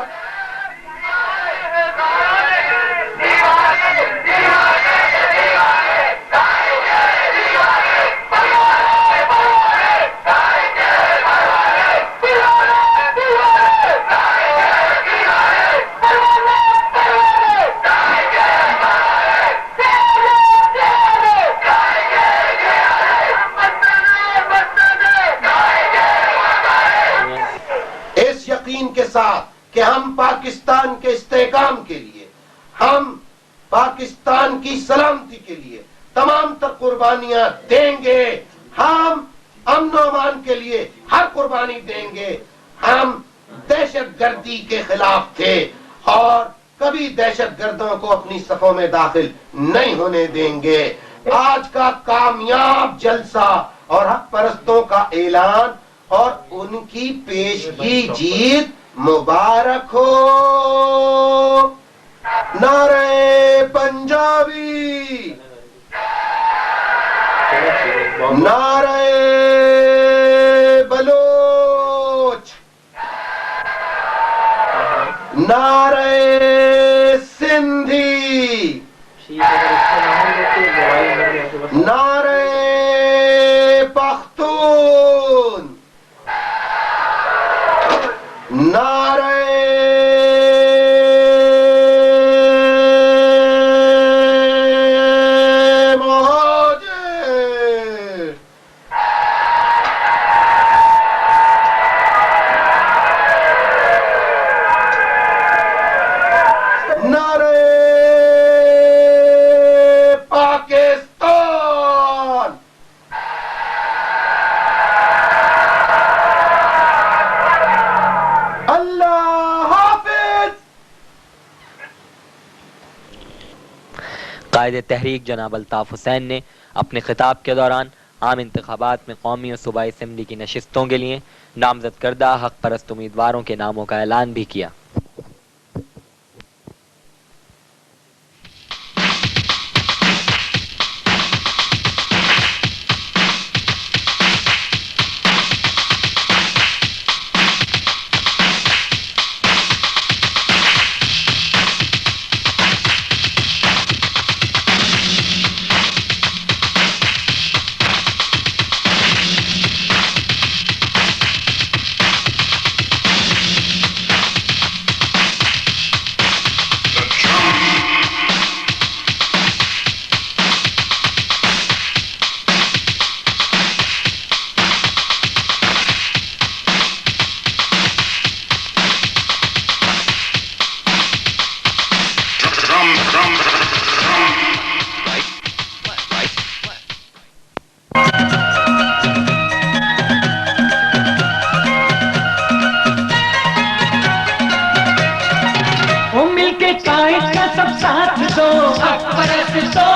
کے ساتھ کہ ہم پاکستان کے استحکام کے لیے، ہم پاکستان کی سلامتی کے لیے تمام تر قربانیاں دیں گے. ہم امن و امان کے لیے ہر قربانی دیں گے. ہم دہشت گردی کے خلاف تھے اور کبھی دہشت گردوں کو اپنی صفوں میں داخل نہیں ہونے دیں گے. آج کا کامیاب جلسہ اور حق پرستوں کا اعلان اور ان کی پیشگی جیت مبارک ہو. نعرہ پنجابی، نعرہ بلوچ، نعرہ سندھی، نعرہ پختون، نعرہ مہاجر، نعرہ پاکستان. قائد تحریک جناب الطاف حسین نے اپنے خطاب کے دوران عام انتخابات میں قومی اور صوبائی اسمبلی کی نشستوں کے لیے نامزد کردہ حق پرست امیدواروں کے ناموں کا اعلان بھی کیا. سب ساتھ دو، حق پرست دو،